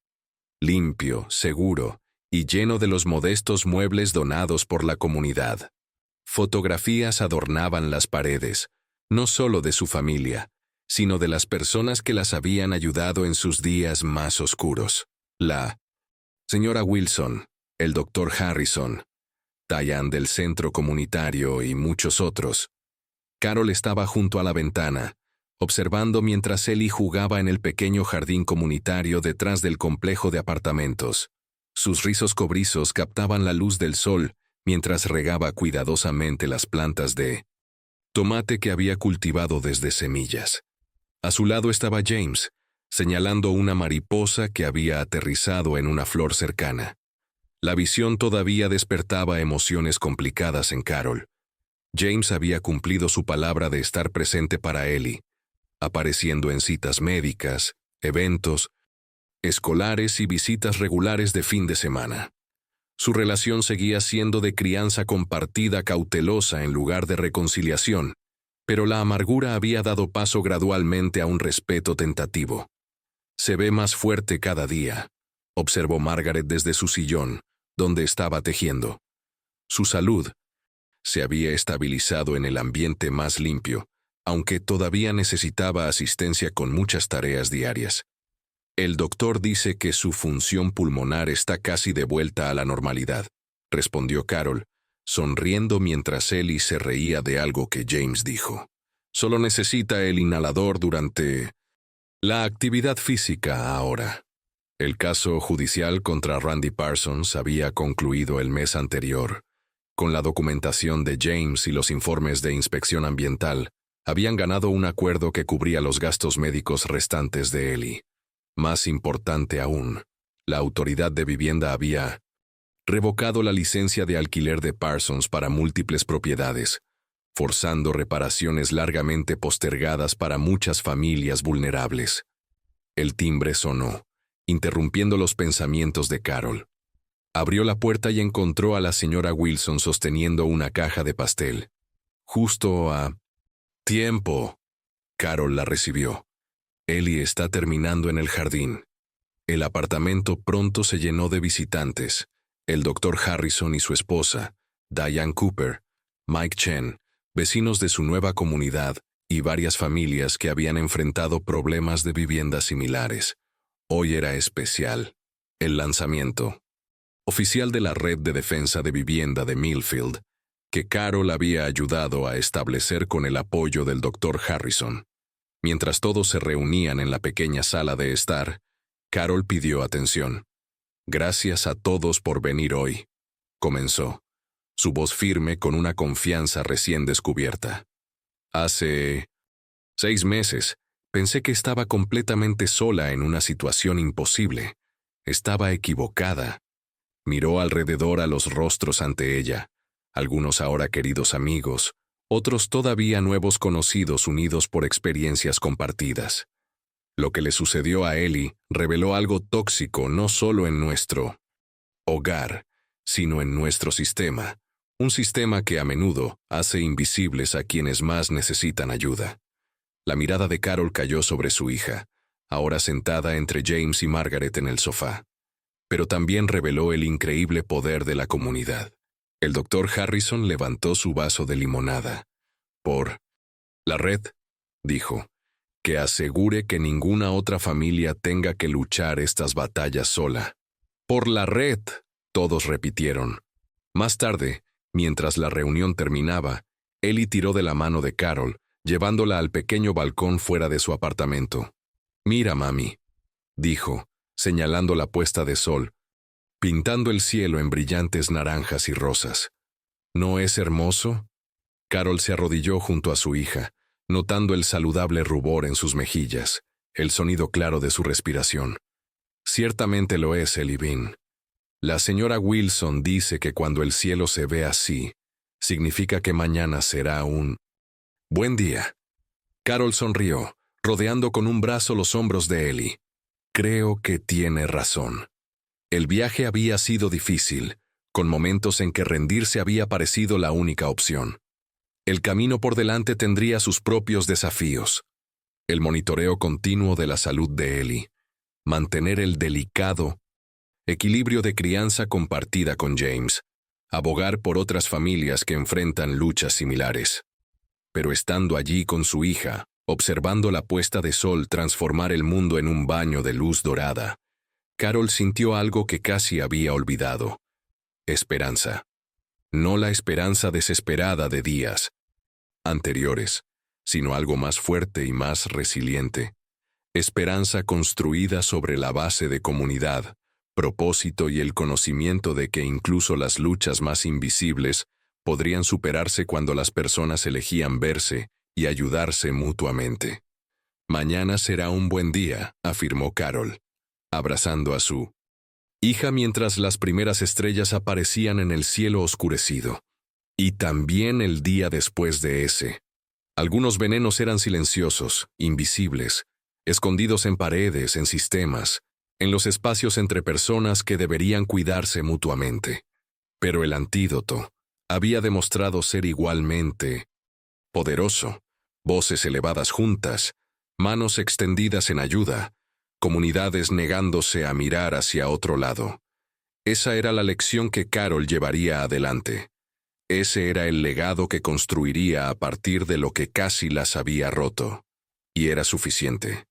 Limpio, seguro y lleno de los modestos muebles donados por la comunidad. Fotografías adornaban las paredes, no solo de su familia, sino de las personas que las habían ayudado en sus días más oscuros. La señora Wilson, el doctor Harrison, Diane del centro comunitario y muchos otros. Carol estaba junto a la ventana, observando mientras Ellie jugaba en el pequeño jardín comunitario detrás del complejo de apartamentos. Sus rizos cobrizos captaban la luz del sol mientras regaba cuidadosamente las plantas de tomate que había cultivado desde semillas. A su lado estaba James, señalando una mariposa que había aterrizado en una flor cercana. La visión todavía despertaba emociones complicadas en Carol. James había cumplido su palabra de estar presente para Ellie, apareciendo en citas médicas, eventos, escolares y visitas regulares de fin de semana. Su relación seguía siendo de crianza compartida cautelosa en lugar de reconciliación, pero la amargura había dado paso gradualmente a un respeto tentativo. «Se ve más fuerte cada día», observó Margaret desde su sillón, donde estaba tejiendo. Su salud se había estabilizado en el ambiente más limpio, aunque todavía necesitaba asistencia con muchas tareas diarias. «El doctor dice que su función pulmonar está casi de vuelta a la normalidad», respondió Carol, sonriendo mientras Ellie se reía de algo que James dijo. «Solo necesita el inhalador durante la actividad física ahora». El caso judicial contra Randy Parsons había concluido el mes anterior. Con la documentación de James y los informes de inspección ambiental, habían ganado un acuerdo que cubría los gastos médicos restantes de Ellie. Más importante aún, la autoridad de vivienda había revocado la licencia de alquiler de Parsons para múltiples propiedades, forzando reparaciones largamente postergadas para muchas familias vulnerables. El timbre sonó, interrumpiendo los pensamientos de Carol. Abrió la puerta y encontró a la señora Wilson sosteniendo una caja de pastel. Justo a tiempo, Carol la recibió. Ellie está terminando en el jardín. El apartamento pronto se llenó de visitantes. El doctor Harrison y su esposa, Diane Cooper, Mike Chen, vecinos de su nueva comunidad y varias familias que habían enfrentado problemas de vivienda similares. Hoy era especial. El lanzamiento oficial de la Red de Defensa de Vivienda de Millfield, que Carol había ayudado a establecer con el apoyo del doctor Harrison. Mientras todos se reunían en la pequeña sala de estar, Carol pidió atención. «Gracias a todos por venir hoy», comenzó, su voz firme con una confianza recién descubierta. «Hace 6 meses, pensé que estaba completamente sola en una situación imposible. Estaba equivocada». Miró alrededor a los rostros ante ella, algunos ahora queridos amigos, otros todavía nuevos conocidos unidos por experiencias compartidas. Lo que le sucedió a Ellie reveló algo tóxico no solo en nuestro hogar, sino en nuestro sistema, un sistema que a menudo hace invisibles a quienes más necesitan ayuda. La mirada de Carol cayó sobre su hija, ahora sentada entre James y Margaret en el sofá. Pero también reveló el increíble poder de la comunidad. El doctor Harrison levantó su vaso de limonada. «Por la red», dijo, «que asegure que ninguna otra familia tenga que luchar estas batallas sola». «Por la red», todos repitieron. Más tarde, mientras la reunión terminaba, Ellie tiró de la mano de Carol, llevándola al pequeño balcón fuera de su apartamento. «Mira, mami», dijo, señalando la puesta de sol, pintando el cielo en brillantes naranjas y rosas. ¿No es hermoso? Carol se arrodilló junto a su hija, notando el saludable rubor en sus mejillas, el sonido claro de su respiración. Ciertamente lo es, Ellie Bean. La señora Wilson dice que cuando el cielo se ve así, significa que mañana será un buen día. Carol sonrió, rodeando con un brazo los hombros de Ellie. Creo que tiene razón. El viaje había sido difícil, con momentos en que rendirse había parecido la única opción. El camino por delante tendría sus propios desafíos. El monitoreo continuo de la salud de Ellie, mantener el delicado equilibrio de crianza compartida con James, abogar por otras familias que enfrentan luchas similares. Pero estando allí con su hija, observando la puesta de sol transformar el mundo en un baño de luz dorada, Carol sintió algo que casi había olvidado. Esperanza. No la esperanza desesperada de días anteriores, sino algo más fuerte y más resiliente. Esperanza construida sobre la base de comunidad, propósito y el conocimiento de que incluso las luchas más invisibles podrían superarse cuando las personas elegían verse y ayudarse mutuamente. Mañana será un buen día, afirmó Carol, abrazando a su hija mientras las primeras estrellas aparecían en el cielo oscurecido. Y también el día después de ese. Algunos venenos eran silenciosos, invisibles, escondidos en paredes, en sistemas, en los espacios entre personas que deberían cuidarse mutuamente. Pero el antídoto había demostrado ser igualmente poderoso. Voces elevadas juntas, manos extendidas en ayuda, comunidades negándose a mirar hacia otro lado. Esa era la lección que Carol llevaría adelante. Ese era el legado que construiría a partir de lo que casi las había roto. Y era suficiente.